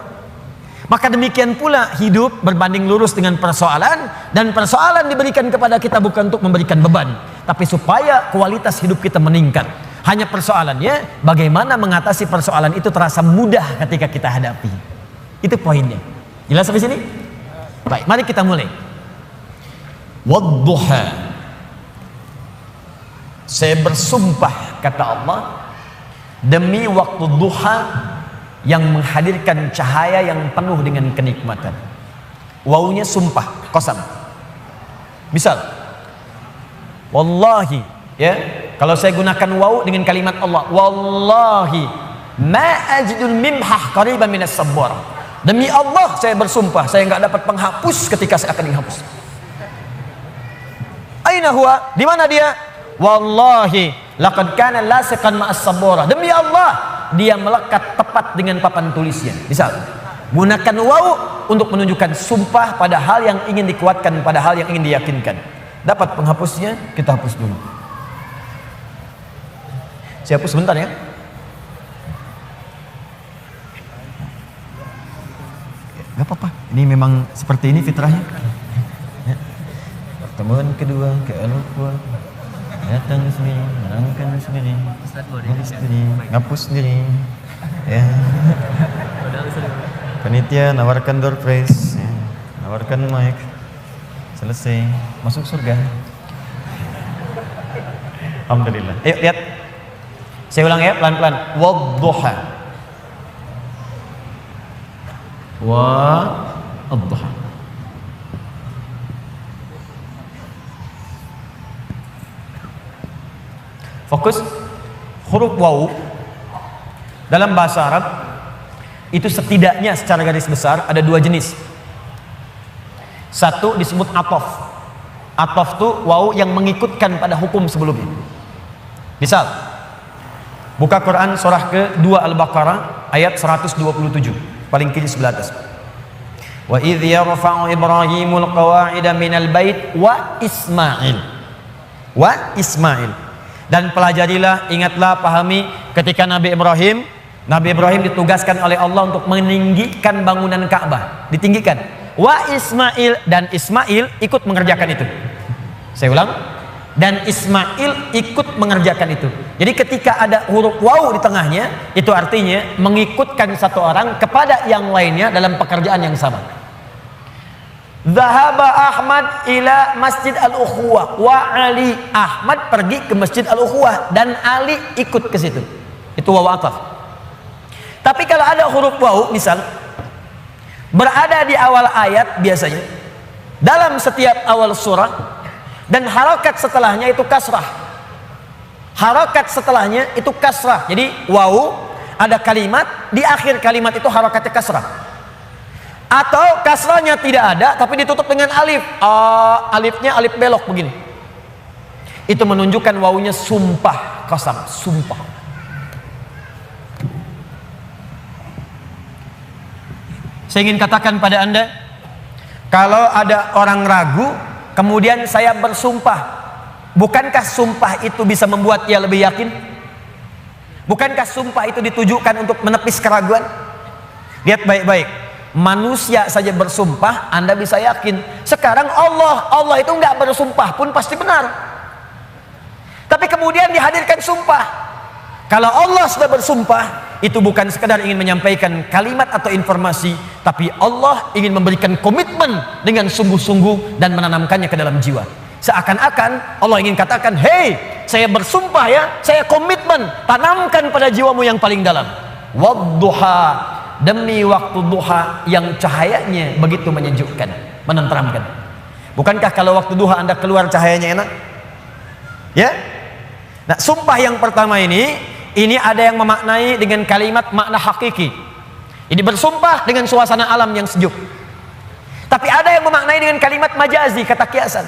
Speaker 2: Maka demikian pula hidup berbanding lurus dengan persoalan, dan persoalan diberikan kepada kita bukan untuk memberikan beban, tapi supaya kualitas hidup kita meningkat. Hanya persoalannya bagaimana mengatasi persoalan itu terasa mudah ketika kita hadapi. Itu poinnya. Jelas sampai sini? Baik, mari kita mulai. Wadduha, saya bersumpah kata Allah demi waktu duha yang menghadirkan cahaya yang penuh dengan kenikmatan. Wawunya sumpah, qasam. Misal wallahi ya, kalau saya gunakan waw dengan kalimat Allah, wallahi ma ajidul mimhah qariban minas sabbar. Demi Allah saya bersumpah, saya enggak dapat penghapus ketika saya akan dihapus. Aina huwa? Di mana dia? Wallahi laqad kana lasiqan ma'as sabara. Demi Allah, dia melekat tepat dengan papan tulisnya. Misal, gunakan waw untuk menunjukkan sumpah pada hal yang ingin dikuatkan, pada hal yang ingin diyakinkan. Dapat penghapusnya, kita hapus dulu. Saya hapus sebentar ya. Gak apa-apa, ini memang seperti ini fitrahnya. Ya. Pertemuan kedua ke Al-Quwa, datang sendiri, menangkan sendiri, ngapus sendiri. Ya. Panitia nawarkan door prize, ya. Nawarkan mic, selesai, masuk surga. Alhamdulillah. Ayo lihat, saya ulang ya pelan-pelan. Wadduha. Wadduha. Fokus. Huruf waw dalam bahasa Arab itu setidaknya secara garis besar ada dua jenis. Satu disebut atof. Atof itu waw yang mengikutkan pada hukum sebelumnya. Misal, buka Quran surah ke-2 Al-Baqarah ayat 127. Paling kiri sebelah atas. Wa idh yarfa'u Ibrahimul qawa'ida minal bait wa Ismail. Wa Ismail. Dan pelajarilah, ingatlah, pahami ketika Nabi Ibrahim ditugaskan oleh Allah untuk meninggikan bangunan Ka'bah, ditinggikan. Wa Ismail, dan Ismail ikut mengerjakan itu. Saya ulang. Dan Ismail ikut mengerjakan itu. Jadi ketika ada huruf waw di tengahnya, itu artinya mengikutkan satu orang kepada yang lainnya dalam pekerjaan yang sama. Zahaba Ahmad ila Masjid Al-Ukhuwah wa Ali. Ahmad pergi ke Masjid Al-Ukhuwah dan Ali ikut ke situ. Itu waw ataf. Tapi kalau ada huruf waw, misal berada di awal ayat biasanya, dalam setiap awal surah, dan harakat setelahnya itu kasrah. Harakat setelahnya itu kasrah. Jadi waw ada kalimat, di akhir kalimat itu harakatnya kasrah. Atau kasrahnya tidak ada tapi ditutup dengan alif. Alifnya alif belok begini. Itu menunjukkan wawunya sumpah, qasam, sumpah. Saya ingin katakan pada Anda, kalau ada orang ragu kemudian saya bersumpah, bukankah sumpah itu bisa membuat ia lebih yakin? Bukankah sumpah itu ditujukan untuk menepis keraguan? Lihat baik-baik, manusia saja bersumpah Anda bisa yakin. Sekarang Allah itu nggak bersumpah pun pasti benar. Tapi kemudian dihadirkan sumpah. Kalau Allah sudah bersumpah, itu bukan sekedar ingin menyampaikan kalimat atau informasi, tapi Allah ingin memberikan komitmen dengan sungguh-sungguh dan menanamkannya ke dalam jiwa. Seakan-akan Allah ingin katakan, hei, saya bersumpah ya, saya komitmen, tanamkan pada jiwamu yang paling dalam. Wadduha, demi waktu duha yang cahayanya begitu menyejukkan, menenteramkan. Bukankah kalau waktu duha Anda keluar cahayanya enak? Ya? Nah, sumpah yang pertama ini ada yang memaknai dengan kalimat makna hakiki. Ini bersumpah dengan suasana alam yang sejuk. Tapi ada yang memaknai dengan kalimat majazi, kata kiasan.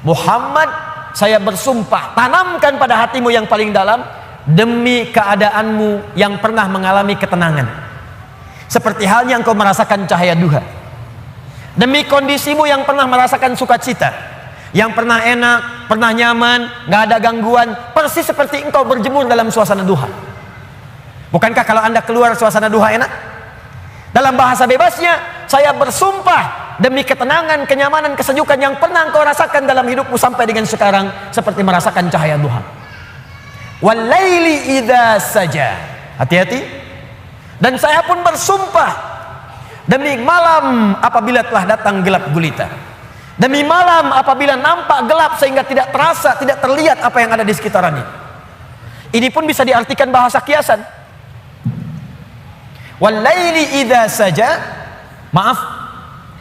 Speaker 2: Muhammad, saya bersumpah, tanamkan pada hatimu yang paling dalam demi keadaanmu yang pernah mengalami ketenangan. Seperti halnya engkau merasakan cahaya duha. Demi kondisimu yang pernah merasakan sukacita, yang pernah enak, pernah nyaman, gak ada gangguan, persis seperti engkau berjemur dalam suasana duha. Bukankah kalau Anda keluar suasana duha enak? Dalam bahasa bebasnya, saya bersumpah demi ketenangan, kenyamanan, kesejukan yang pernah engkau rasakan dalam hidupmu sampai dengan sekarang, seperti merasakan cahaya duha. Walaili idza saja. Hati-hati. Dan saya pun bersumpah demi malam apabila telah datang gelap gulita. Demi malam apabila nampak gelap sehingga tidak terasa, tidak terlihat apa yang ada di sekitarannya. Ini pun bisa diartikan bahasa kiasan. Walaili idza saja. Maaf,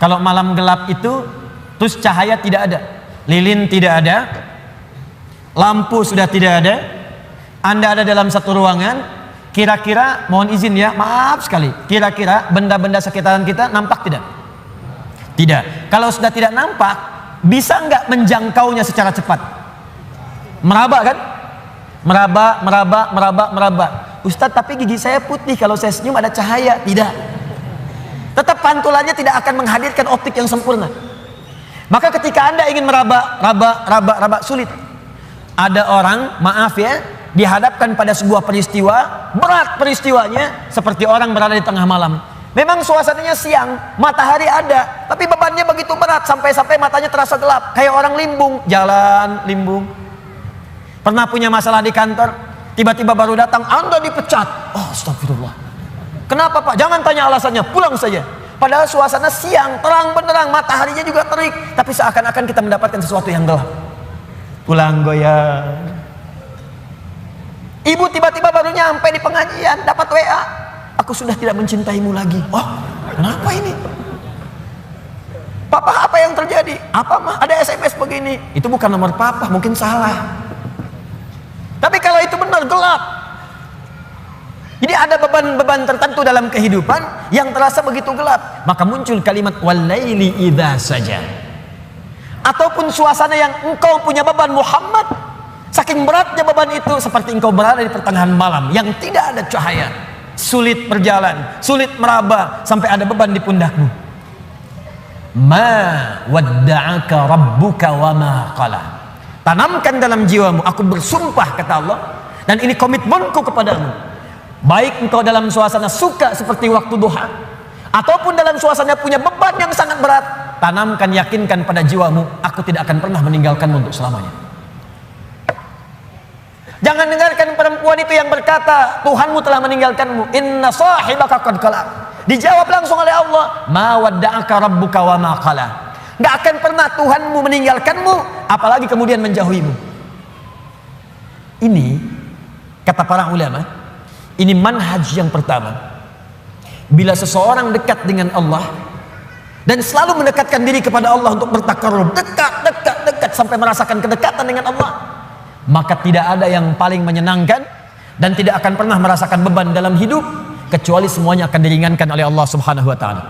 Speaker 2: kalau malam gelap itu terus cahaya tidak ada, lilin tidak ada, lampu sudah tidak ada, Anda ada dalam satu ruangan, kira-kira, mohon izin ya, maaf sekali, kira-kira benda-benda sekitaran kita nampak tidak? Tidak. Kalau sudah tidak nampak, bisa nggak menjangkaunya secara cepat? Meraba kan? Meraba. Ustadz, tapi gigi saya putih, kalau saya senyum ada cahaya. Tidak. Tetap pantulannya tidak akan menghadirkan optik yang sempurna. Maka ketika Anda ingin meraba, sulit. Ada orang, maaf ya, dihadapkan pada sebuah peristiwa, berat peristiwanya, seperti orang berada di tengah malam. Memang suasananya siang, matahari ada, tapi bebannya begitu berat sampai-sampai matanya terasa gelap, kayak orang limbung, jalan limbung. Pernah punya masalah di kantor, tiba-tiba baru datang, Anda dipecat. Oh, astagfirullah. Kenapa Pak? Jangan tanya alasannya, pulang saja. Padahal suasana siang, terang benderang, mataharinya juga terik, tapi seakan-akan kita mendapatkan sesuatu yang gelap. Pulang goyang. Ibu tiba-tiba baru nyampe di pengajian, dapat WA. Aku sudah tidak mencintaimu lagi. Oh, kenapa ini? Papa, apa yang terjadi? Apa mah? Ada SMS begini. Itu bukan nomor papa, mungkin salah. Tapi kalau itu benar, gelap. Jadi ada beban-beban tertentu dalam kehidupan yang terasa begitu gelap. Maka muncul kalimat walaili idza saja. Ataupun suasana yang engkau punya beban Muhammad, saking beratnya beban itu seperti engkau berada di pertengahan malam yang tidak ada cahaya. Sulit berjalan, sulit meraba, sampai ada beban di pundakmu. Ma wadda'aka rabbuka wa ma qala. Tanamkan dalam jiwamu, aku bersumpah kata Allah, dan ini komitmenku kepadamu. Baik engkau dalam suasana suka seperti waktu duha, ataupun dalam suasana punya beban yang sangat berat, tanamkan, yakinkan pada jiwamu, aku tidak akan pernah meninggalkanmu untuk selamanya. Jangan dengarkan perempuan itu yang berkata Tuhanmu telah meninggalkanmu. Inna sahibaka qad qala. Dijawab langsung oleh Allah, ma wadda'aka rabbuka wa ma qala. Gak akan pernah Tuhanmu meninggalkanmu, apalagi kemudian menjauhimu. Ini kata para ulama, ini manhaj yang pertama. Bila seseorang dekat dengan Allah dan selalu mendekatkan diri kepada Allah untuk bertakarrub, dekat sampai merasakan kedekatan dengan Allah, maka tidak ada yang paling menyenangkan dan tidak akan pernah merasakan beban dalam hidup kecuali semuanya akan diringankan oleh Allah Subhanahu wa taala.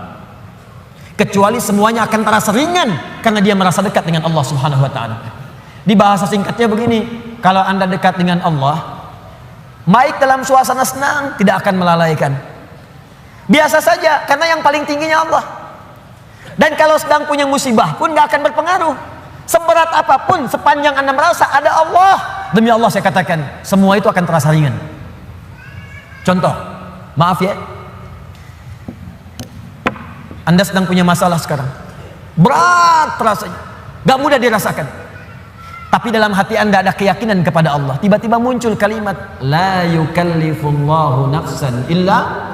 Speaker 2: Kecuali semuanya akan terasa ringan karena dia merasa dekat dengan Allah Subhanahu wa taala. Di bahasa singkatnya begini, kalau Anda dekat dengan Allah, baik dalam suasana senang tidak akan melalaikan. Biasa saja karena yang paling tingginya Allah. Dan kalau sedang punya musibah pun gak akan berpengaruh. Seberat apapun, sepanjang Anda merasa ada Allah, demi Allah saya katakan, semua itu akan terasa ringan. Contoh, maaf ya, Anda sedang punya masalah sekarang, berat rasanya, gak mudah dirasakan. Tapi dalam hati Anda ada keyakinan kepada Allah. Tiba-tiba muncul kalimat, la yukallifullahu nafsan illa.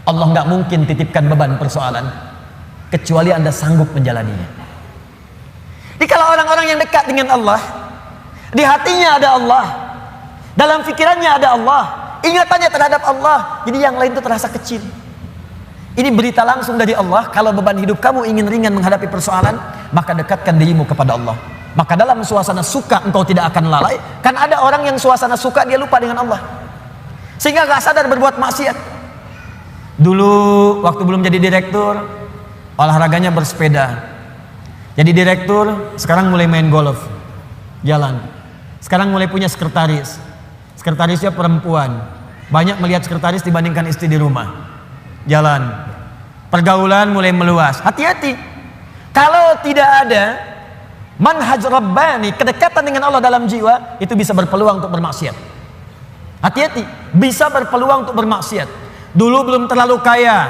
Speaker 2: Allah gak mungkin titipkan beban persoalan kecuali Anda sanggup menjalaninya. Jadi kalau orang-orang yang dekat dengan Allah, di hatinya ada Allah, dalam pikirannya ada Allah, ingatannya terhadap Allah, jadi yang lain itu terasa kecil. Ini berita langsung dari Allah. Kalau beban hidup kamu ingin ringan menghadapi persoalan, maka dekatkan dirimu kepada Allah. Maka dalam suasana suka engkau tidak akan lalai. Kan ada orang yang suasana suka dia lupa dengan Allah, sehingga gak sadar berbuat maksiat. Dulu waktu belum jadi direktur, olahraganya bersepeda. Jadi direktur, sekarang mulai main golf, jalan. Sekarang mulai punya sekretaris. Sekretarisnya perempuan. Banyak melihat sekretaris dibandingkan istri di rumah. Jalan. Pergaulan mulai meluas. Hati-hati. Kalau tidak ada manhaj rabbani, kedekatan dengan Allah dalam jiwa, itu bisa berpeluang untuk bermaksiat. Hati-hati, bisa berpeluang untuk bermaksiat. Dulu belum terlalu kaya,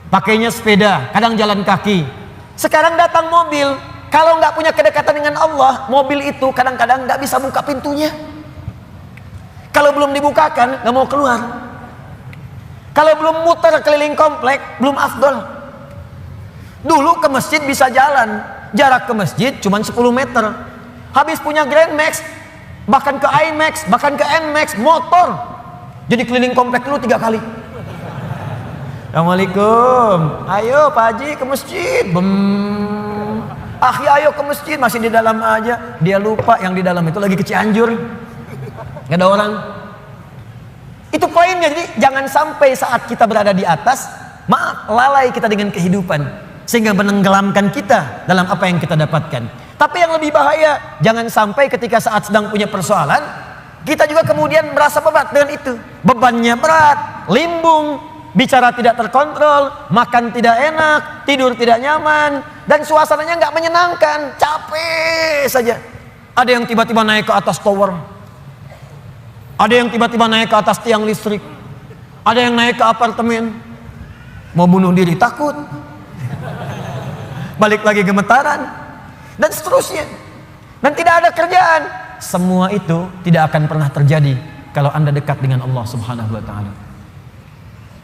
Speaker 2: pakainya sepeda, kadang jalan kaki. Sekarang datang mobil, kalau nggak punya kedekatan dengan Allah, mobil itu kadang-kadang nggak bisa buka pintunya. Kalau belum dibukakan, nggak mau keluar. Kalau belum muter keliling komplek, belum afdol. Dulu ke masjid bisa jalan, jarak ke masjid cuma 10 meter. Habis punya Grand Max, bahkan ke IMAX, bahkan ke NMAX, motor. Jadi keliling komplek dulu 3 kali. Assalamualaikum, ayo Pak Haji ke masjid. Akhi ayo ke masjid, masih di dalam aja. Dia lupa yang di dalam itu lagi ke Cianjur, gak ada orang. Itu poinnya. Jadi jangan sampai saat kita berada di atas, maaf, lalai kita dengan kehidupan, sehingga menenggelamkan kita dalam apa yang kita dapatkan. Tapi yang lebih bahaya, jangan sampai ketika saat sedang punya persoalan, kita juga kemudian merasa berat dengan itu. Bebannya berat, limbung, bicara tidak terkontrol, makan tidak enak, tidur tidak nyaman, dan suasananya nggak menyenangkan, capek saja. Ada yang tiba-tiba naik ke atas tower. Ada yang tiba-tiba naik ke atas tiang listrik. Ada yang naik ke apartemen. Mau bunuh diri, takut. Balik lagi gemetaran. Dan seterusnya. Dan tidak ada kerjaan. Semua itu tidak akan pernah terjadi kalau Anda dekat dengan Allah Subhanahu wa ta'ala.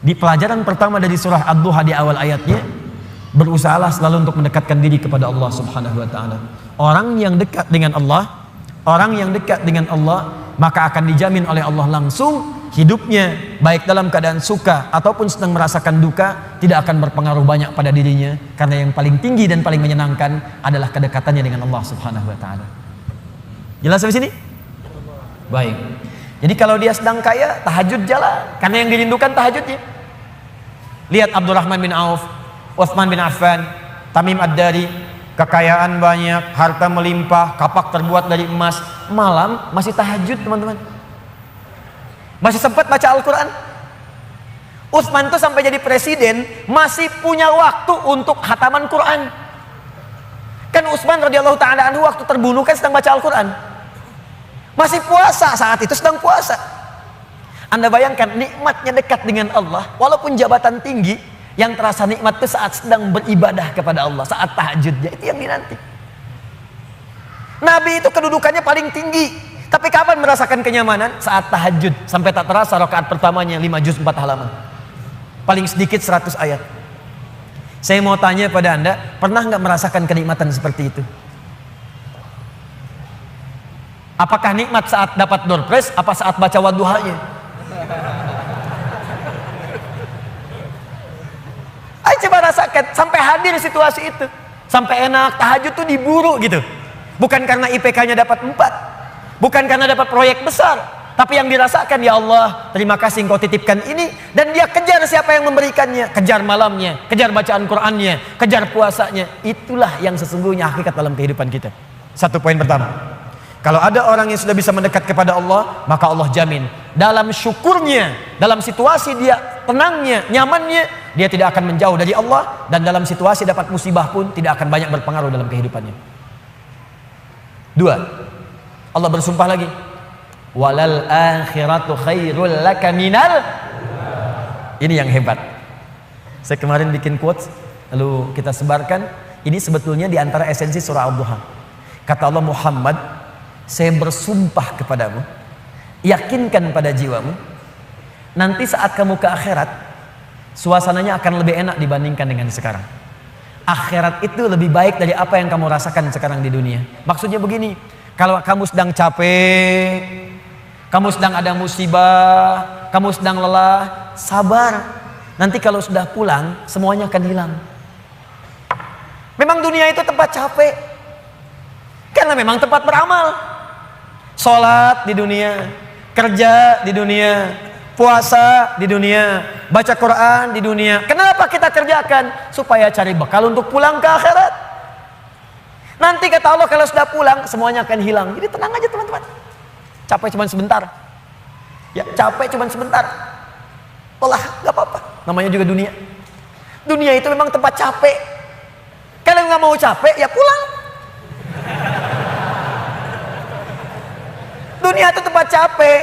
Speaker 2: Di pelajaran pertama dari surah Ad-Duha di awal ayatnya, berusahalah selalu untuk mendekatkan diri kepada Allah Subhanahu wa ta'ala. Orang yang dekat dengan Allah, maka akan dijamin oleh Allah langsung hidupnya, baik dalam keadaan suka ataupun sedang merasakan duka, tidak akan berpengaruh banyak pada dirinya, karena yang paling tinggi dan paling menyenangkan adalah kedekatannya dengan Allah Subhanahu wa ta'ala. Jelas sampai sini? Baik. Jadi kalau dia sedang kaya, tahajud jalan, karena yang dirindukan tahajudnya. Lihat Abdurrahman bin Auf, Utsman bin Affan, Tamim Ad-Dari, kekayaan banyak, harta melimpah, kapak terbuat dari emas, malam masih tahajud, teman-teman. Masih sempat baca Al-Quran. Utsman tuh sampai jadi presiden masih punya waktu untuk khataman Quran. Kan Utsman radhiyallahu ta'ala anhu waktu terbunuh kan sedang baca Al-Quran. Masih puasa, saat itu sedang puasa. Anda bayangkan nikmatnya dekat dengan Allah, walaupun jabatan tinggi, yang terasa nikmat itu saat sedang beribadah kepada Allah, saat tahajudnya, itu yang dinanti. Nabi itu kedudukannya paling tinggi, tapi kapan merasakan kenyamanan? Saat tahajud, sampai tak terasa rakaat pertamanya 5 juz 4 halaman, paling sedikit 100 ayat. Saya mau tanya pada Anda, pernah nggak merasakan kenikmatan seperti itu? Apakah nikmat saat dapat door prize, apa saat baca wadduhanya? Ayo coba rasakan, sampai hadir situasi itu, sampai enak, tahajud tuh diburu gitu. Bukan karena IPK-nya dapat 4, bukan karena dapat proyek besar, tapi yang dirasakan, ya Allah, terima kasih Engkau titipkan ini, dan dia kejar siapa yang memberikannya, kejar malamnya, kejar bacaan Qur'annya, kejar puasanya. Itulah yang sesungguhnya hakikat dalam kehidupan kita. Satu poin pertama. Kalau ada orang yang sudah bisa mendekat kepada Allah, maka Allah jamin dalam syukurnya, dalam situasi dia tenangnya, nyamannya, dia tidak akan menjauh dari Allah, dan dalam situasi dapat musibah pun tidak akan banyak berpengaruh dalam kehidupannya. 2. Allah bersumpah lagi, walal akhiratu khairul laka minal. Ini yang hebat. Saya kemarin bikin quotes, lalu kita sebarkan. Ini sebetulnya di antara esensi surah Ad-Duha. Kata Allah, Muhammad, saya bersumpah kepadamu, yakinkan pada jiwamu, nanti saat kamu ke akhirat, suasananya akan lebih enak dibandingkan dengan sekarang. Akhirat itu lebih baik dari apa yang kamu rasakan sekarang di dunia. Maksudnya begini, kalau kamu sedang capek, kamu sedang ada musibah, kamu sedang lelah, sabar. Nanti kalau sudah pulang, semuanya akan hilang. Memang dunia itu tempat capek, karena memang tempat beramal. Sholat di dunia, kerja di dunia, puasa di dunia, baca Quran di dunia. Kenapa kita kerjakan? Supaya cari bekal untuk pulang ke akhirat. Nanti kata Allah, kalau sudah pulang semuanya akan hilang. Jadi tenang aja teman-teman. Capek cuma sebentar. Ya, capek cuma sebentar. Lelah, gak apa-apa. Namanya juga dunia. Dunia itu memang tempat capek. Kalau nggak mau capek, ya pulang. Dunia itu tempat capek,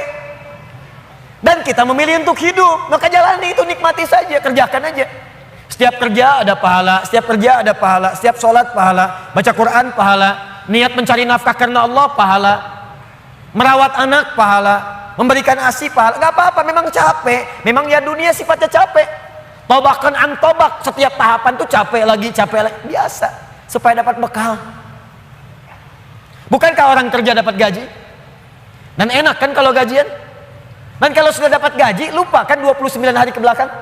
Speaker 2: dan kita memilih untuk hidup, maka jalani itu, nikmati saja, kerjakan aja. Setiap kerja ada pahala, setiap kerja ada pahala, setiap sholat pahala, baca Quran pahala, niat mencari nafkah karena Allah pahala, merawat anak pahala, memberikan ASI pahala. Gak apa-apa, memang capek, memang ya dunia sifatnya capek. Tobakan an tobak, setiap tahapan tuh capek lagi, biasa, supaya dapat bekal. Bukankah orang kerja dapat gaji? Dan enak kan kalau gajian? Dan kalau sudah dapat gaji, lupa kan 29 hari ke belakang?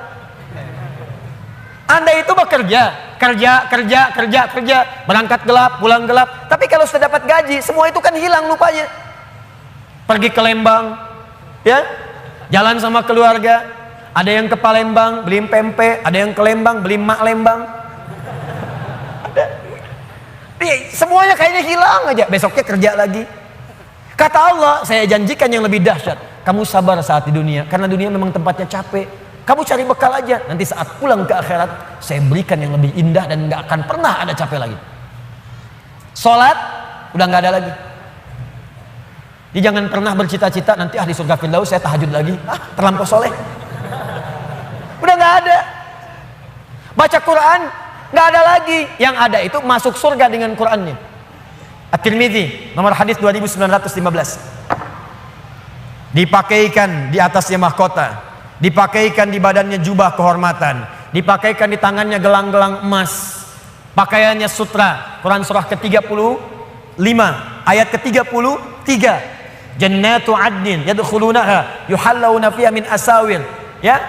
Speaker 2: Anda itu bekerja, kerja, berangkat gelap, pulang gelap. Tapi kalau sudah dapat gaji, semua itu kan hilang lupanya. Pergi ke Lembang, ya, jalan sama keluarga. Ada yang ke Palembang, beli pempek. Ada yang ke Lembang, beli mak Lembang. Ada. Semuanya kayaknya hilang aja. Besoknya kerja lagi. Kata Allah, saya janjikan yang lebih dahsyat. Kamu sabar saat di dunia, karena dunia memang tempatnya capek. Kamu cari bekal aja. Nanti saat pulang ke akhirat, saya berikan yang lebih indah dan gak akan pernah ada capek lagi. Sholat, udah gak ada lagi.
Speaker 3: Jadi jangan pernah bercita-cita nanti di surga Firdaus saya tahajud lagi. Terlampau soleh. Udah nggak ada. Baca Quran nggak ada lagi. Yang ada itu masuk surga dengan Qurannya. At-Tirmidzi nomor hadis 2915. Dipakaikan di atasnya mahkota, dipakaikan di badannya jubah kehormatan, dipakaikan di tangannya gelang-gelang emas, pakaiannya sutra. Quran surah ke-35 ayat ke-33. Jannatu adnin yadkhulunaha yuhallawna fiha min asawir ya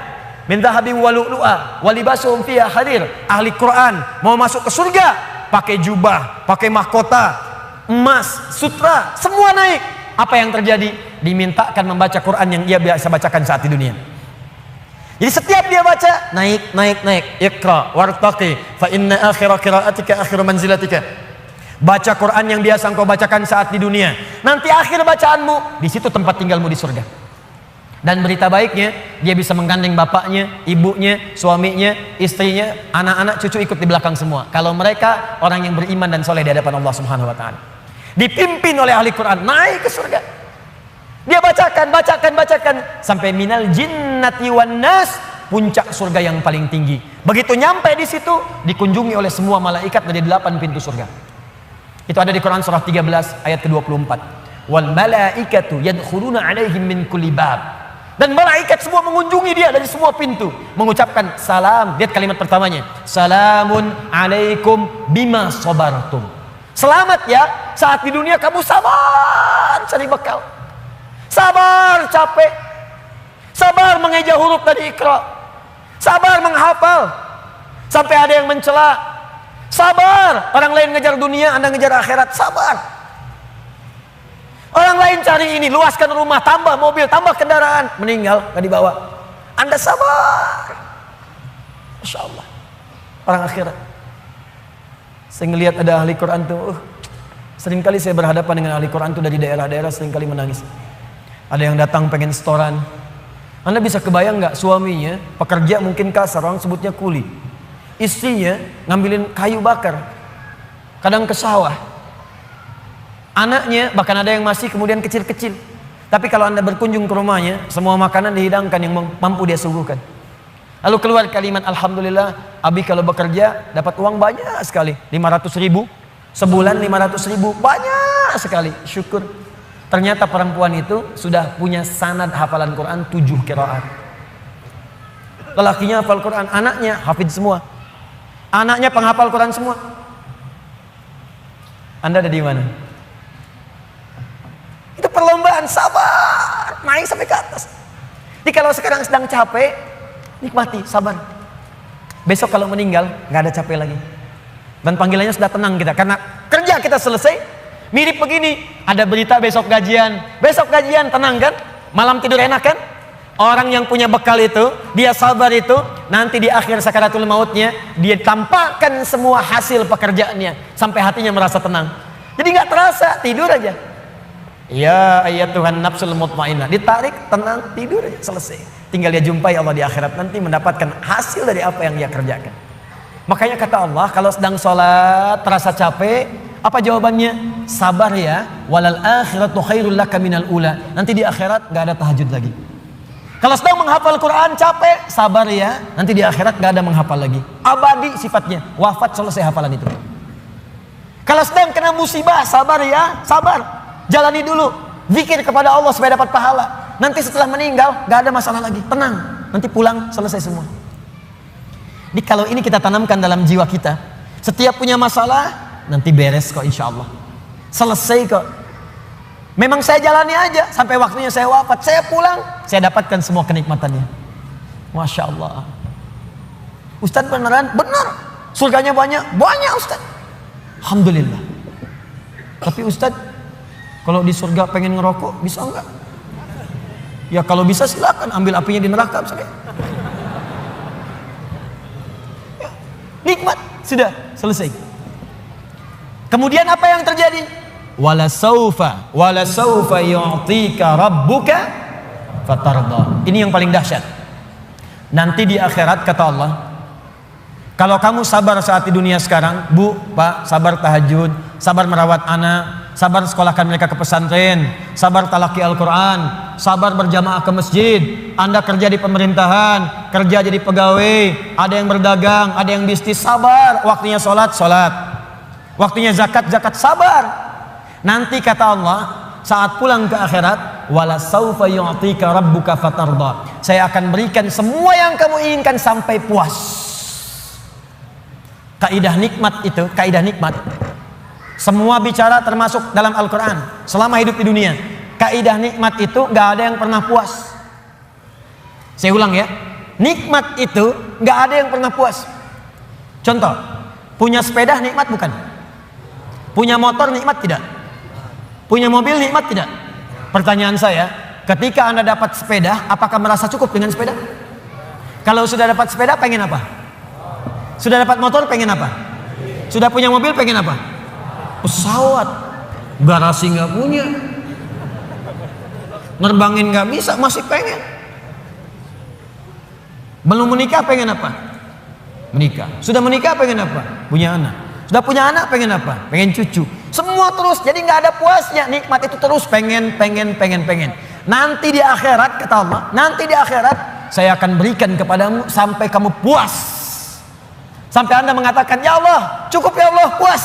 Speaker 3: min dhahabin wa lu'lu'a wa libasuhum fiha harir. Ahli Quran mau masuk ke surga pakai jubah, pakai mahkota emas, sutra, semua naik. Apa yang terjadi? Dimintakan membaca Quran yang dia biasa bacakan saat di dunia. Jadi setiap dia baca naik. Iqra wartaqi fa inna akhira qiraatika akhiru manzilatika. Baca Quran yang biasa engkau bacakan saat di dunia. Nanti akhir bacaanmu di situ tempat tinggalmu di surga. Dan berita baiknya dia bisa menggandeng bapaknya, ibunya, suaminya, istrinya, anak-anak, cucu ikut di belakang semua. Kalau mereka orang yang beriman dan soleh di hadapan Allah Subhanahu wa taala. Dipimpin oleh ahli Quran naik ke surga. Dia bacakan sampai minal jinnati wan nas, puncak surga yang paling tinggi. Begitu nyampe di situ dikunjungi oleh semua malaikat dari 8 pintu surga. Itu ada di Quran surah 13 ayat ke-24. Wal malaikatu yadkhuluna alaihim min kulli bab. Dan malaikat semua mengunjungi dia dari semua pintu, mengucapkan salam. Lihat kalimat pertamanya, salamun alaikum bima sabartum. Selamat ya, saat di dunia kamu sabar cari bekal, sabar capek, sabar mengeja huruf tadi Iqra, sabar menghafal sampai ada yang mencela, sabar orang lain ngejar dunia, Anda ngejar akhirat, sabar. Orang lain cari ini, luaskan rumah, tambah mobil, tambah kendaraan, meninggal gak dibawa, Anda sabar. Masya Allah, orang akhirat. Saya ngelihat ada ahli Quran tuh, seringkali saya berhadapan dengan ahli Quran tuh dari daerah-daerah, seringkali menangis. Ada yang datang pengen setoran. Anda bisa kebayang nggak, suaminya pekerja mungkin kasar, orang sebutnya kuli, istrinya ngambilin kayu bakar, kadang ke sawah. Anaknya bahkan ada yang masih kemudian kecil-kecil. Tapi kalau Anda berkunjung ke rumahnya, semua makanan dihidangkan yang mampu dia suguhkan. Lalu keluar kalimat, alhamdulillah, Abi kalau bekerja dapat uang banyak sekali, 500.000 sebulan, 500.000 banyak sekali, syukur. Ternyata perempuan itu sudah punya sanad hafalan Quran 7 qiraat. Lelakinya hafal Quran, anaknya hafidz semua, anaknya penghafal Quran semua. Anda ada di mana? Itu perlombaan, sabar naik sampai ke atas. Jadi kalau sekarang sedang capek, nikmati, sabar. Besok kalau meninggal nggak ada capek lagi. Dan panggilannya sudah tenang kita, karena kerja kita selesai. Mirip begini, ada berita besok gajian tenang kan? Malam tidur enak kan? Orang yang punya bekal itu, dia sabar itu, nanti di akhir sakaratul mautnya dia tampakkan semua hasil pekerjaannya sampai hatinya merasa tenang. Jadi nggak terasa, tidur aja. Ya ayyatuhan nafsul mutmainnah, ditarik, tenang, tidur aja, selesai. Tinggal dia jumpai Allah di akhirat nanti, mendapatkan hasil dari apa yang dia kerjakan. Makanya kata Allah, kalau sedang sholat terasa capek, apa jawabannya? Sabar ya, walal akhiratu khairul laka minal ula. Nanti di akhirat gak ada tahajud lagi. Kalau sedang menghafal Quran capek, sabar ya, nanti di akhirat gak ada menghafal lagi. Abadi sifatnya, wafat selesai hafalan itu. Kalau sedang kena musibah, sabar ya, sabar. Jalani dulu, zikir kepada Allah supaya dapat pahala. Nanti setelah meninggal gak ada masalah lagi, tenang, nanti pulang selesai semua. Jadi kalau ini kita tanamkan dalam jiwa kita, setiap punya masalah nanti beres kok, insya Allah selesai kok. Memang saya jalani aja sampai waktunya saya wafat, saya pulang, saya dapatkan semua kenikmatannya. Masya Allah. Ustadz beneran? Benar, surganya banyak Ustadz, alhamdulillah. Tapi Ustadz, kalau di surga pengen ngerokok bisa enggak? Ya kalau bisa silakan, ambil apinya di neraka misalnya. Ya, nikmat, sudah selesai. Kemudian apa yang terjadi? Wala saufa yu'tika rabbuka fatarda. Ini yang paling dahsyat. Nanti di akhirat kata Allah, kalau kamu sabar saat di dunia sekarang, Bu, Pak, sabar tahajud, sabar merawat anak, sabar sekolahkan mereka ke pesantren, sabar talaki Al-Quran, sabar berjamaah ke masjid. Anda kerja di pemerintahan, kerja jadi pegawai, ada yang berdagang, ada yang bisnis, sabar. Waktunya sholat, sholat. Waktunya zakat, zakat, sabar. Nanti kata Allah, saat pulang ke akhirat, wala saufa yu'tika rabbuka fatarda. Saya akan berikan semua yang kamu inginkan sampai puas. Kaidah nikmat itu, kaidah nikmat. Semua bicara termasuk dalam Al-Quran. Selama hidup di dunia, kaidah nikmat itu gak ada yang pernah puas. Saya ulang ya, nikmat itu gak ada yang pernah puas. Contoh, punya sepeda nikmat bukan? Punya motor nikmat tidak? Punya mobil nikmat tidak? Pertanyaan saya, ketika Anda dapat sepeda, apakah merasa cukup dengan sepeda? Kalau sudah dapat sepeda, pengen apa? Sudah dapat motor, pengen apa? Sudah punya mobil, pengen apa? Pesawat. Garasi nggak punya, nerbangin nggak bisa, masih pengen. Belum menikah, pengen apa? Menikah. Sudah menikah, pengen apa? Punya anak. Sudah punya anak, pengen apa? Pengen cucu. Semua terus, jadi nggak ada puasnya. Nikmat itu terus pengen. Nanti di akhirat, kata Allah, nanti di akhirat saya akan berikan kepadamu sampai kamu puas. Sampai Anda mengatakan, ya Allah, cukup ya Allah, puas.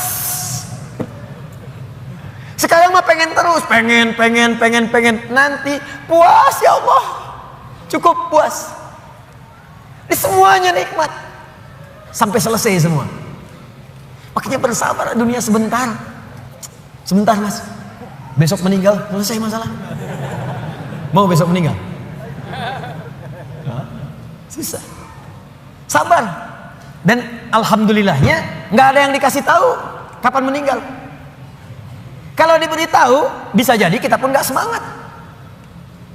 Speaker 3: Sekarang mah pengen terus, pengen. Nanti puas ya Allah, cukup puas. Ini semuanya nikmat. Sampai selesai semua. Makanya bersabar, dunia sebentar. Sebentar mas, besok meninggal, selesai masalah. Mau besok meninggal? Susah. Sabar. Dan alhamdulillahnya nggak ada yang dikasih tahu kapan meninggal. Kalau diberitahu, bisa jadi kita pun nggak semangat.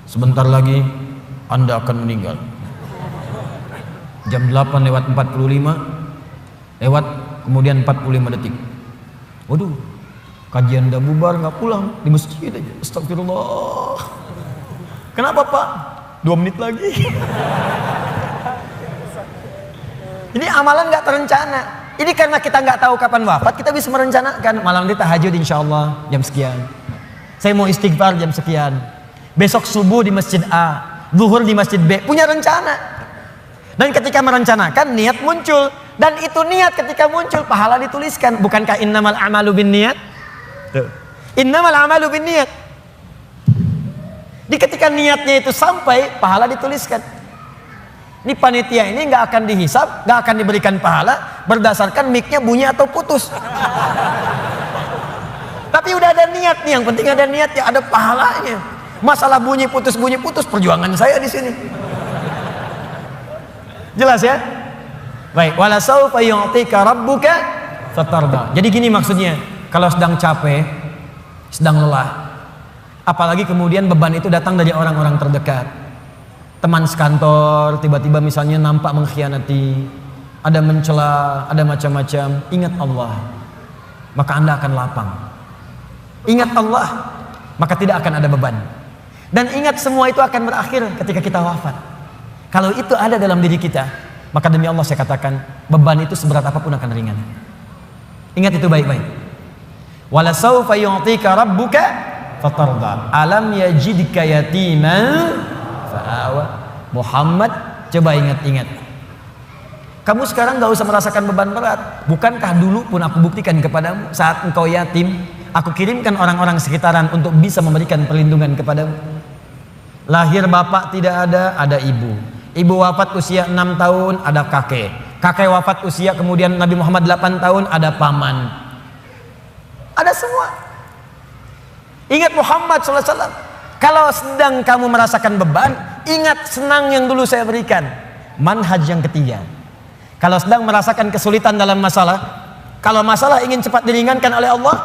Speaker 3: Sebentar lagi Anda akan meninggal. Jam 8:45 lewat, kemudian 45 detik. Waduh, kajian udah bubar, nggak pulang, di masjid aja. Astagfirullah. Kenapa Pak? 2 menit lagi. Ini amalan nggak terencana. Ini karena kita nggak tahu kapan wafat, kita bisa merencanakan. Malam ini tahajud insya Allah jam sekian. Saya mau istighfar jam sekian. Besok subuh di masjid A, zuhur di masjid B. Punya rencana. Dan ketika merencanakan, niat muncul. Dan itu niat ketika muncul, pahala dituliskan. Bukankah innamal a'malu binniyat? Innamal a'malu binniyat. Di ketika niatnya itu sampai, pahala dituliskan. Ini panitia ini nggak akan dihisab, nggak akan diberikan pahala berdasarkan mic-nya bunyi atau putus. Tapi udah ada niat nih, yang penting ada niatnya, ada pahalanya. Masalah bunyi putus perjuangan saya di sini. Jelas ya? Baik, wala saufa yu'tika rabbuka fatarda. Jadi gini maksudnya, kalau sedang capek, sedang lelah, apalagi kemudian beban itu datang dari orang-orang terdekat. Teman sekantor tiba-tiba misalnya nampak mengkhianati, ada mencela, ada macam-macam. Ingat Allah, maka Anda akan lapang. Ingat Allah, maka tidak akan ada beban. Dan ingat semua itu akan berakhir ketika kita wafat. Kalau itu ada dalam diri kita, maka demi Allah saya katakan, beban itu seberat apapun akan ringan. Ingat itu baik-baik. Wala saufa yu'tika rabbuka fatarda. Alam yajidka yatiman fa'awa. Muhammad, coba ingat-ingat. Kamu sekarang gak usah merasakan beban berat. Bukankah dulu pun aku buktikan kepadamu, saat engkau yatim, aku kirimkan orang-orang sekitaran untuk bisa memberikan perlindungan kepadamu. Lahir bapak tidak ada ibu. Ibu wafat usia 6 tahun, ada kakek. Kakek wafat usia kemudian Nabi Muhammad 8 tahun, ada paman. Ada semua. Ingat Muhammad SAW. Kalau sedang kamu merasakan beban, ingat senang yang dulu saya berikan. Manhaj yang ketiga. Kalau sedang merasakan kesulitan dalam masalah, kalau masalah ingin cepat diringankan oleh Allah,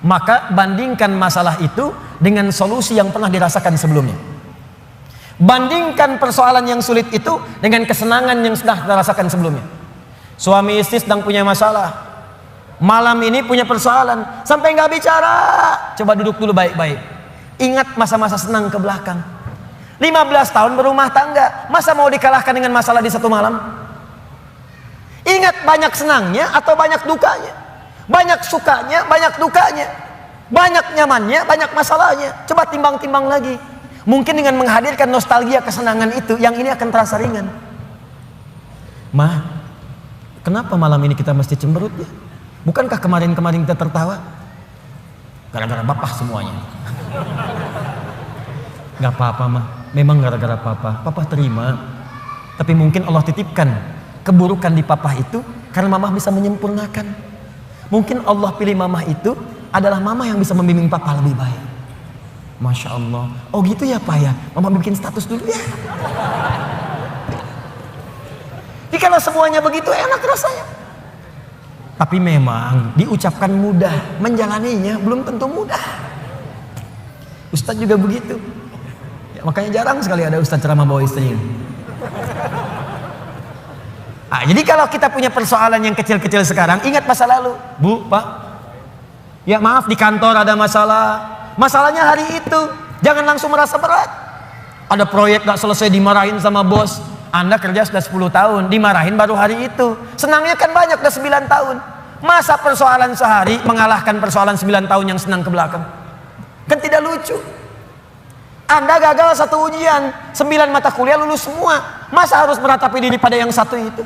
Speaker 3: maka bandingkan masalah itu dengan solusi yang pernah dirasakan sebelumnya. Bandingkan persoalan yang sulit itu dengan kesenangan yang sudah dirasakan sebelumnya. Suami istri sedang punya masalah, malam ini punya persoalan, sampai nggak bicara. Coba duduk dulu baik-baik. Ingat masa-masa senang ke belakang. 15 tahun berumah tangga, masa mau dikalahkan dengan masalah di satu malam? Ingat banyak senangnya atau banyak dukanya, banyak sukanya, banyak dukanya. Banyak nyamannya, banyak masalahnya. Coba timbang-timbang lagi. Mungkin dengan menghadirkan nostalgia kesenangan itu, yang ini akan terasa ringan. Ma, kenapa malam ini kita mesti cemberut ya? Bukankah kemarin-kemarin kita tertawa? Gara-gara bapak semuanya. Gak apa-apa mah, memang gara-gara papa. Papa terima. Tapi mungkin Allah titipkan keburukan di papa itu karena mamah bisa menyempurnakan. Mungkin Allah pilih mamah itu adalah mamah yang bisa membimbing papa lebih baik. Masya Allah. Oh gitu ya Pak ya, mama bikin status dulu ya. Jadi kalau semuanya begitu enak rasanya. Tapi memang diucapkan mudah, menjalaninya belum tentu mudah. Ustadz juga begitu ya, makanya jarang sekali ada ustadz ceramah bawa istrinya. Jadi kalau kita punya persoalan yang kecil-kecil sekarang, ingat masa lalu. Bu, Pak, ya maaf di kantor ada masalah. Masalahnya hari itu, jangan langsung merasa berat. Ada proyek gak selesai dimarahin sama bos. Anda kerja sudah 10 tahun, dimarahin baru hari itu. Senangnya kan banyak, udah 9 tahun. Masa persoalan sehari mengalahkan persoalan 9 tahun yang senang ke belakang? Kan tidak lucu. Anda gagal satu ujian, 9 mata kuliah lulus semua. Masa harus meratapi diri pada yang satu itu?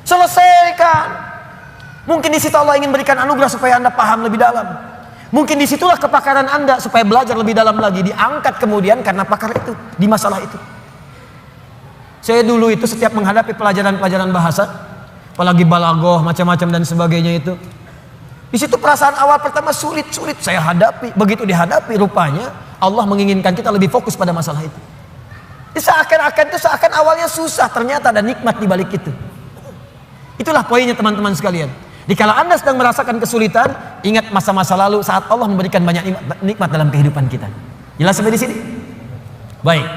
Speaker 3: Selesaikan. Mungkin di situ Allah ingin berikan anugerah supaya Anda paham lebih dalam. Mungkin disitulah kepakaran Anda supaya belajar lebih dalam lagi. Diangkat kemudian karena pakar itu di masalah itu. Saya dulu itu setiap menghadapi pelajaran-pelajaran bahasa, apalagi balaghah macam-macam dan sebagainya itu, di situ perasaan awal pertama sulit saya hadapi. Begitu dihadapi, rupanya Allah menginginkan kita lebih fokus pada masalah itu. Seakan awalnya susah, ternyata ada nikmat di balik itu. Itulah poinnya teman-teman sekalian. Jika Anda sedang merasakan kesulitan, ingat masa-masa lalu saat Allah memberikan banyak nikmat dalam kehidupan kita. Jelas sampai di sini? Baik.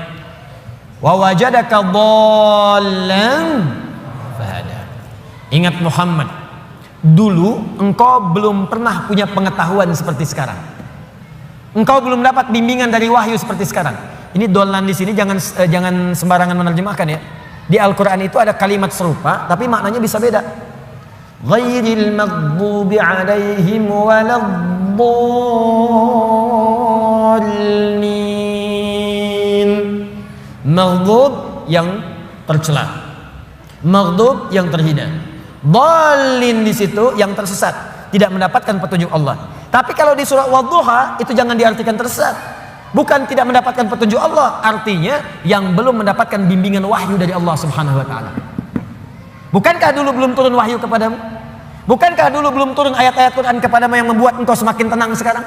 Speaker 3: Wa wajadaka dhallan fahada. Ingat Muhammad, dulu engkau belum pernah punya pengetahuan seperti sekarang. Engkau belum dapat bimbingan dari wahyu seperti sekarang. Ini dhallan di sini jangan sembarangan menerjemahkan ya. Di Al-Qur'an itu ada kalimat serupa tapi maknanya bisa beda. Ghairil maghdubi alaihim waladdallin. Maghdub yang tercela, maghdub yang terhina, dhalin di situ yang tersesat, tidak mendapatkan petunjuk Allah. Tapi kalau di surah Wadduha itu jangan diartikan tersesat. Bukan tidak mendapatkan petunjuk Allah, artinya yang belum mendapatkan bimbingan wahyu dari Allah Subhanahu wa taala. Bukankah dulu belum turun wahyu kepadamu? Bukankah dulu belum turun ayat-ayat Quran kepadamu yang membuat engkau semakin tenang sekarang?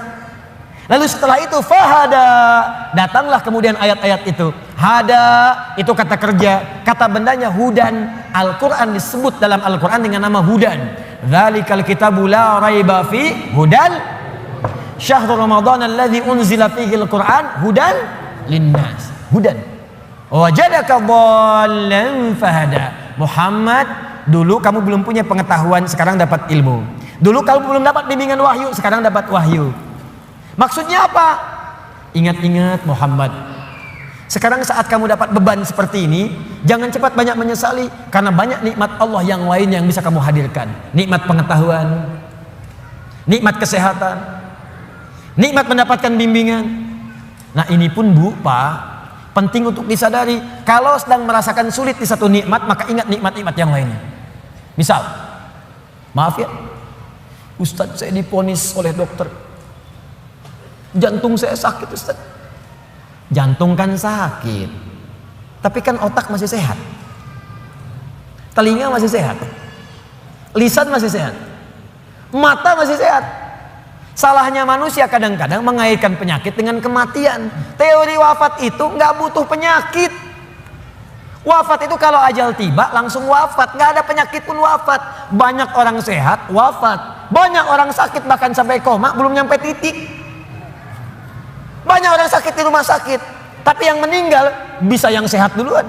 Speaker 3: Lalu setelah itu fahada, datanglah kemudian ayat-ayat itu. Hada itu kata kerja, kata bendanya hudan. Al-Quran disebut dalam Al-Quran dengan nama hudan. Dzalikal kitabu la raiba fi hudan syahrul ramadhan alladzi unzila fihi al-Quran hudan linnas. Hudan. Wajadaka dhallan fahada. Muhammad, dulu kamu belum punya pengetahuan, sekarang dapat ilmu. Dulu kamu belum dapat bimbingan wahyu, sekarang dapat wahyu. Maksudnya apa? Ingat-ingat Muhammad. Sekarang saat kamu dapat beban seperti ini, jangan cepat banyak menyesali, karena banyak nikmat Allah yang lain yang bisa kamu hadirkan. Nikmat pengetahuan, nikmat kesehatan, nikmat mendapatkan bimbingan. Nah ini pun Bu, Pak, penting untuk disadari. Kalau sedang merasakan sulit di satu nikmat, maka ingat nikmat-nikmat yang lainnya. Misal, maaf ya, Ustadz saya diponis oleh dokter, jantung saya sakit Ustadz. Jantung kan sakit, tapi kan otak masih sehat, telinga masih sehat, lisan masih sehat, mata masih sehat. Salahnya manusia kadang-kadang mengaitkan penyakit dengan kematian. Teori wafat itu nggak butuh penyakit. Wafat itu kalau ajal tiba langsung wafat, nggak ada penyakit pun wafat. Banyak orang sehat wafat, banyak orang sakit bahkan sampai koma belum nyampe titik. Banyak orang sakit di rumah sakit, tapi yang meninggal bisa yang sehat duluan.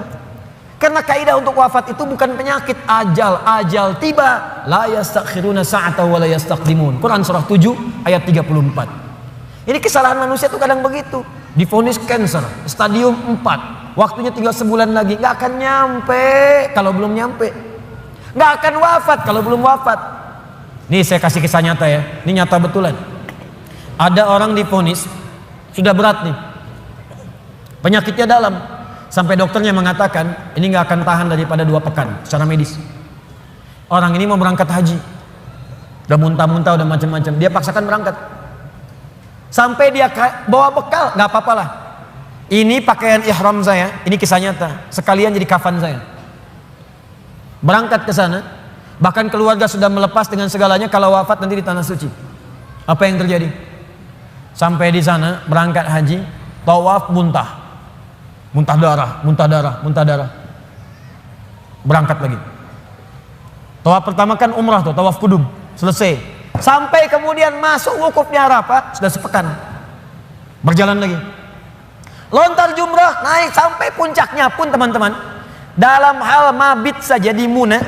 Speaker 3: Karena kaidah untuk wafat itu bukan penyakit, ajal tiba. La yastakhiruna sa'ata wa la yastaqdimun. Quran surah 7 ayat 34. Ini kesalahan manusia itu kadang begitu. Divonis cancer stadium 4, waktunya tinggal sebulan lagi, nggak akan nyampe kalau belum nyampe. Nggak akan wafat kalau belum wafat. Nih saya kasih kisah nyata ya, ini nyata betulan. Ada orang divonis sudah berat nih, penyakitnya dalam, sampai dokternya mengatakan ini nggak akan tahan daripada 2 pekan secara medis. Orang ini mau berangkat haji, udah muntah-muntah, udah macam-macam, dia paksakan berangkat. Sampai dia bawa bekal, nggak apa-apa lah. Ini pakaian ihram saya, ini kisah nyata, sekalian jadi kafan saya. Berangkat ke sana, bahkan keluarga sudah melepas dengan segalanya, kalau wafat nanti di tanah suci. Apa yang terjadi? Sampai di sana berangkat haji, tawaf muntah darah. Berangkat lagi. Tawaf pertama kan umrah tuh, tawaf kudum, selesai. Sampai kemudian masuk wukufnya Arafah, sudah sepekan. Berjalan lagi. Lontar jumrah, naik sampai puncaknya pun teman-teman. Dalam hal mabit saja di Muna,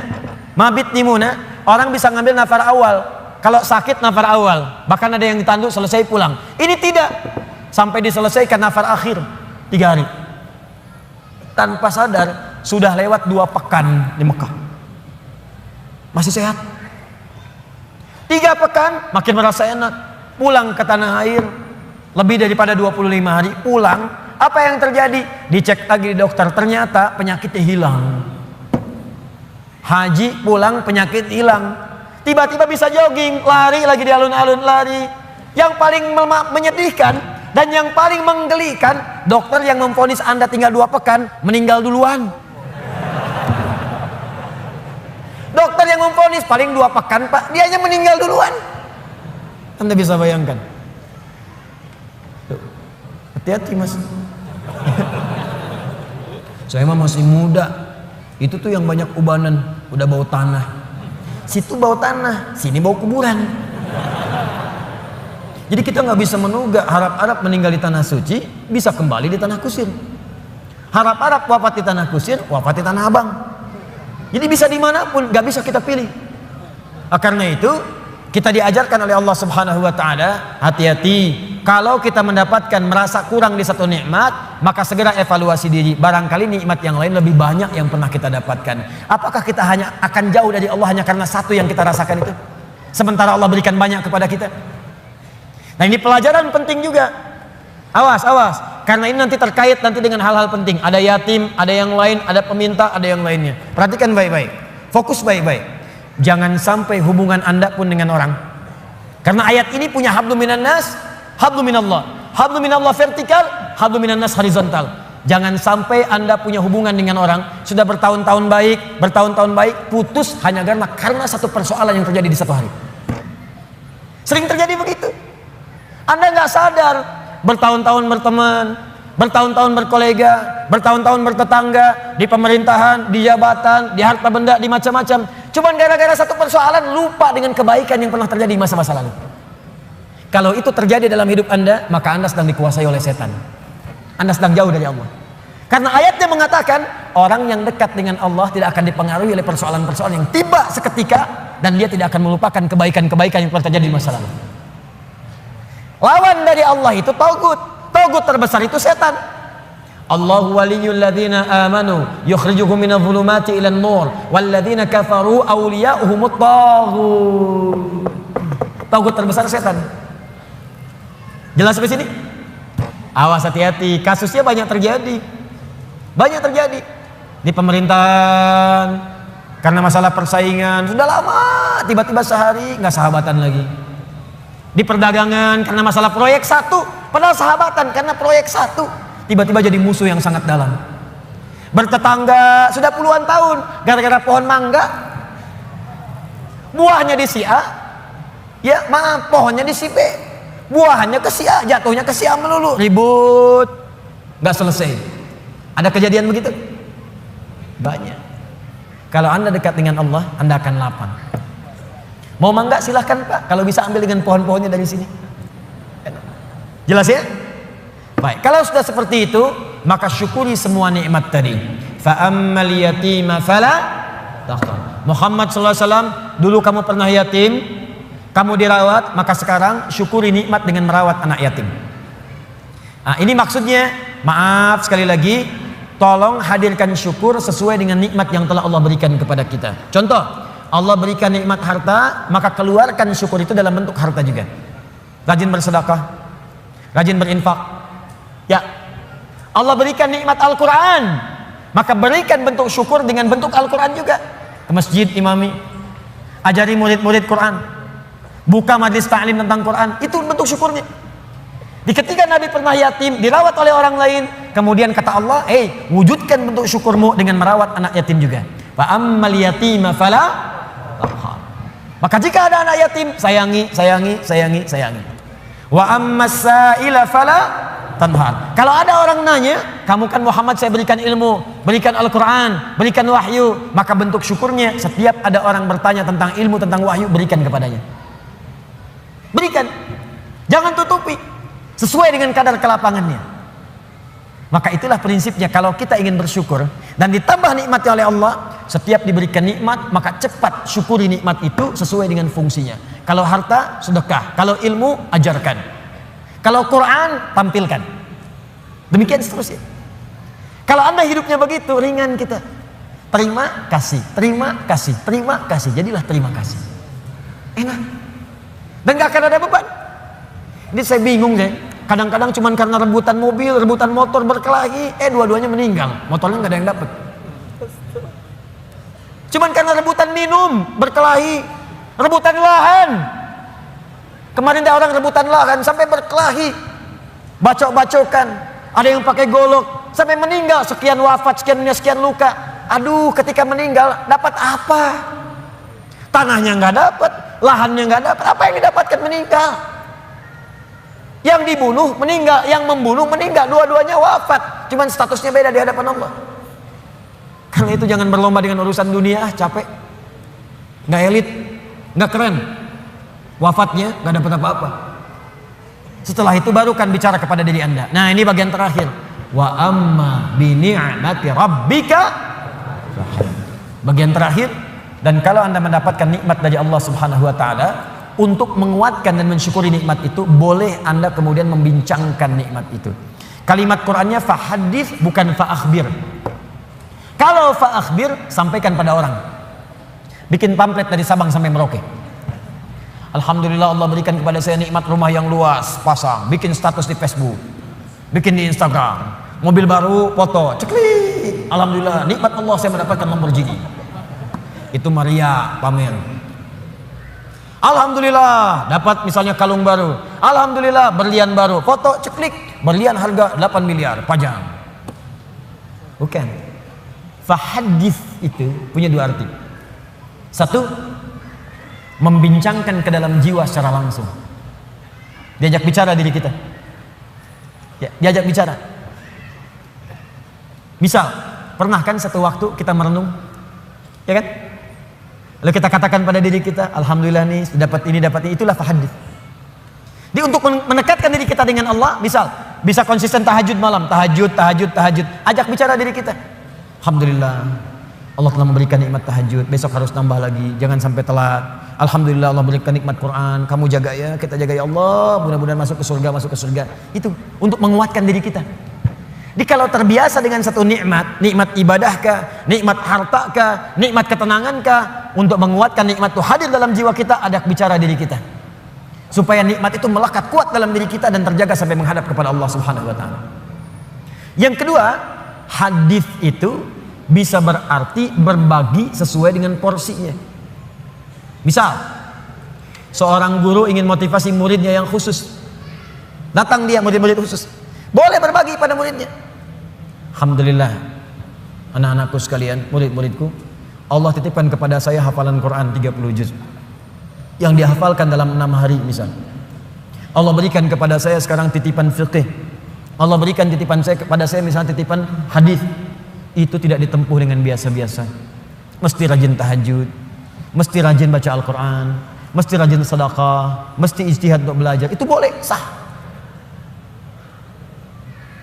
Speaker 3: mabit di Muna, orang bisa ngambil nafar awal. Kalau sakit nafar awal, bahkan ada yang ditanduk selesai pulang. Ini tidak, sampai diselesaikan nafar akhir 3 hari. Tanpa sadar sudah lewat 2 pekan di Mekah. Masih sehat. 3 pekan makin merasa enak. Pulang ke tanah air, lebih daripada 25 hari pulang. Apa yang terjadi? Dicek lagi di dokter, ternyata penyakitnya hilang. Haji pulang penyakit hilang. Tiba-tiba bisa jogging, lari lagi di alun-alun, lari. Yang paling menyedihkan dan yang paling menggelikan, dokter yang memvonis Anda tinggal 2 pekan meninggal duluan. Dokter yang memvonis paling 2 pekan Pak, dianya meninggal duluan. Anda bisa bayangkan. Hati-hati Mas. Saya mah masih muda. Itu tuh yang banyak ubanan, udah bau tanah. Situ bau tanah, sini bau kuburan. Jadi kita nggak bisa menugak harap-harap meninggal di tanah suci, bisa kembali di tanah kusir. Harap-harap wafat di tanah kusir, wafat di tanah abang. Jadi bisa dimanapun, nggak bisa kita pilih. Karena itu kita diajarkan oleh Allah Subhanahu Wa Taala, hati-hati. Kalau kita mendapatkan merasa kurang di satu nikmat, maka segera evaluasi diri. Barangkali nikmat yang lain lebih banyak yang pernah kita dapatkan. Apakah kita hanya akan jauh dari Allah hanya karena satu yang kita rasakan itu? Sementara Allah berikan banyak kepada kita. Nah ini pelajaran penting juga. Awas, awas. Karena ini nanti terkait nanti dengan hal-hal penting. Ada yatim, ada yang lain, ada peminta, ada yang lainnya. Perhatikan baik-baik. Fokus baik-baik. Jangan sampai hubungan Anda pun dengan orang. Karena ayat ini punya hablum minan nas, hablum minallah. Hablum minallah vertikal, hablum minan nas horizontal. Jangan sampai Anda punya hubungan dengan orang sudah bertahun-tahun baik, putus hanya karena satu persoalan yang terjadi di satu hari. Sering terjadi begitu. Anda nggak sadar, bertahun-tahun berteman, bertahun-tahun berkolega, bertahun-tahun bertetangga, di pemerintahan, di jabatan, di harta benda, di macam-macam. Cuman gara-gara satu persoalan lupa dengan kebaikan yang pernah terjadi di masa-masa lalu. Kalau itu terjadi dalam hidup Anda, maka Anda sedang dikuasai oleh setan. Anda sedang jauh dari Allah. Karena ayatnya mengatakan orang yang dekat dengan Allah tidak akan dipengaruhi oleh persoalan-persoalan yang tiba seketika, dan dia tidak akan melupakan kebaikan-kebaikan yang pernah terjadi di masa lalu. Lawan dari Allah itu tagut. Tagut terbesar itu setan. Allahu waliyul ladzina amanu yukhrijuhum minadh dhulumati ilan nur wal ladzina kafaru awliya'uhumut taghut. Tagut terbesar setan. Jelas sampai sini? Awas, hati-hati, kasusnya banyak terjadi. Banyak terjadi di pemerintahan karena masalah persaingan, sudah lama tiba-tiba sehari nggak sahabatan lagi. Di perdagangan karena masalah proyek satu, padahal sahabatan karena proyek satu, tiba-tiba jadi musuh yang sangat dalam. Bertetangga sudah puluhan tahun gara-gara pohon mangga, buahnya di si A, ya maaf, pohonnya di si B, buahnya ke si A, jatuhnya ke si A melulu, ribut nggak selesai. Ada kejadian begitu? Banyak. Kalau Anda dekat dengan Allah, Anda akan lapang. Mau mangga silahkan Pak, kalau bisa ambil dengan pohon-pohonnya dari sini. Jelas ya? Baik, kalau sudah seperti itu, maka syukuri semua nikmat tadi. Fa ammal yatima fala taqhar. Muhammad sallallahu alaihi wasallam, dulu kamu pernah yatim, kamu dirawat, maka sekarang syukuri nikmat dengan merawat anak yatim. Nah, ini maksudnya, maaf sekali lagi, tolong hadirkan syukur sesuai dengan nikmat yang telah Allah berikan kepada kita. Contoh, Allah berikan nikmat harta, maka keluarkan syukur itu dalam bentuk harta juga. rajin bersedekah, rajin berinfak. Ya, Allah berikan nikmat Al-Quran, maka berikan bentuk syukur dengan bentuk Al-Quran juga. Ke masjid imami, ajari murid-murid Quran, buka majlis ta'lim tentang Quran, itu bentuk syukurnya. Di ketika Nabi pernah yatim, dirawat oleh orang lain, kemudian kata Allah, wujudkan bentuk syukurmu dengan merawat anak yatim juga. Fa ammal yatima fala taqhar. Maka jika ada anak yatim, sayangi. Wa ammas sa'ila fala tanhar. Kalau ada orang nanya, kamu kan Muhammad, saya berikan ilmu, berikan Al-Quran, berikan wahyu, maka bentuk syukurnya setiap ada orang bertanya tentang ilmu, tentang wahyu, berikan kepadanya. Berikan, jangan tutupi, sesuai dengan kadar kelapangannya. Maka itulah prinsipnya, kalau kita ingin bersyukur dan ditambah nikmatnya oleh Allah, setiap diberikan nikmat maka cepat syukuri nikmat itu sesuai dengan fungsinya. Kalau harta, sedekah. Kalau ilmu, ajarkan. Kalau Quran, tampilkan. Demikian seterusnya. Kalau Anda hidupnya begitu, ringan kita. Terima kasih, terima kasih, terima kasih. Jadilah terima kasih. Enak. Dan gak akan ada beban. Ini saya bingung deh. Kadang-kadang cuma karena rebutan mobil, rebutan motor berkelahi, dua-duanya meninggal. Motornya nggak ada yang dapat. Cuman karena rebutan minum, berkelahi, rebutan lahan. Kemarin ada orang rebutan lahan sampai berkelahi, bacok-bacokan. Ada yang pakai golok sampai meninggal, sekian wafat, sekian luka. Aduh, ketika meninggal dapat apa? Tanahnya nggak dapat, lahannya nggak dapat. Apa yang didapatkan meninggal? Yang dibunuh meninggal, yang membunuh meninggal, dua-duanya wafat. Cuman statusnya beda di hadapan Allah. Karena itu jangan berlomba dengan urusan dunia, capek. Nggak elit, nggak keren. Wafatnya nggak dapat apa-apa. Setelah itu baru kan bicara kepada diri Anda. Nah, ini bagian terakhir. Wa amma bi ni'mati rabbika. Bagian terakhir, dan kalau Anda mendapatkan nikmat dari Allah Subhanahu wa taala, untuk menguatkan dan mensyukuri nikmat itu, boleh Anda kemudian membincangkan nikmat itu. Kalimat Qur'annya fahadits, bukan fa'akhbir. Kalau fa'akhbir, sampaikan pada orang. Bikin pamflet dari Sabang sampai Merauke. Alhamdulillah Allah berikan kepada saya nikmat rumah yang luas, pasang, bikin status di Facebook, bikin di Instagram, mobil baru, foto, ceklik. Alhamdulillah, nikmat Allah saya mendapatkan Lamborghini. Itu Maria pamer. Alhamdulillah dapat misalnya kalung baru. Alhamdulillah berlian baru. Foto ceklik, berlian harga 8 miliar, pajang. Bukan. Fahadits itu punya dua arti. Satu, membincangkan ke dalam jiwa secara langsung. Diajak bicara diri kita. Ya, diajak bicara. Misal, pernah kan satu waktu kita merenung, ya kan? Lalu kita katakan pada diri kita, alhamdulillah nih dapat ini, itulah fahadits. Jadi untuk menekatkan diri kita dengan Allah, misal bisa konsisten tahajud malam, tahajud. Ajak bicara diri kita. Alhamdulillah Allah telah memberikan nikmat tahajud, besok harus nambah lagi, jangan sampai telat. Alhamdulillah Allah berikan nikmat Quran, kamu jaga ya, kita jaga ya Allah, mudah-mudahan masuk ke surga. Itu untuk menguatkan diri kita. Jadi kalau terbiasa dengan satu nikmat ibadah kah, nikmat harta kah, nikmat ketenangan kah, untuk menguatkan nikmat itu hadir dalam jiwa kita, ada bicara diri kita. Supaya nikmat itu melekat kuat dalam diri kita dan terjaga sampai menghadap kepada Allah Subhanahu wa taala. Yang kedua, hadis itu bisa berarti berbagi sesuai dengan porsinya. Misal, seorang guru ingin motivasi muridnya yang khusus. Datang dia murid-murid khusus. Boleh berbagi pada muridnya. Alhamdulillah, anak-anakku sekalian, murid-muridku, Allah titipkan kepada saya hafalan Quran 30 juz yang dihafalkan dalam 6 hari misal. Allah berikan kepada saya sekarang titipan fiqih. Allah berikan titipan saya kepada saya misalnya titipan hadis. Itu tidak ditempuh dengan biasa-biasa. Mesti rajin tahajud, mesti rajin baca Al-Quran, mesti rajin sedekah, mesti ijtihad untuk belajar. Itu boleh, sah.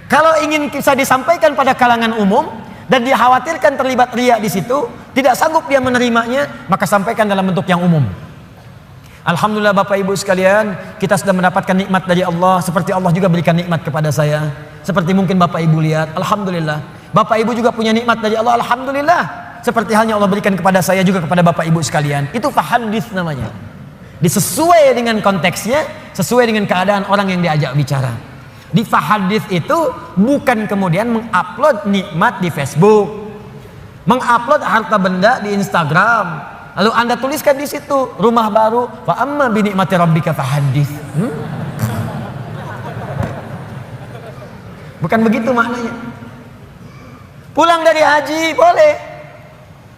Speaker 3: Kalau ingin bisa disampaikan pada kalangan umum dan dikhawatirkan terlibat riya di situ, tidak sanggup dia menerimanya, maka sampaikan dalam bentuk yang umum. Alhamdulillah Bapak Ibu sekalian, kita sudah mendapatkan nikmat dari Allah, seperti Allah juga berikan nikmat kepada saya. Seperti mungkin Bapak Ibu lihat, alhamdulillah. Bapak Ibu juga punya nikmat dari Allah, alhamdulillah. Seperti halnya Allah berikan kepada saya juga kepada Bapak Ibu sekalian. Itu fahadits namanya. Disesuai dengan konteksnya, sesuai dengan keadaan orang yang diajak bicara. Di fahadits itu bukan kemudian mengupload nikmat di Facebook, mengupload harta benda di Instagram, lalu Anda tuliskan di situ rumah baru, fa amma bi nikmati rabbika fahadits. Bukan begitu maknanya. Pulang dari haji boleh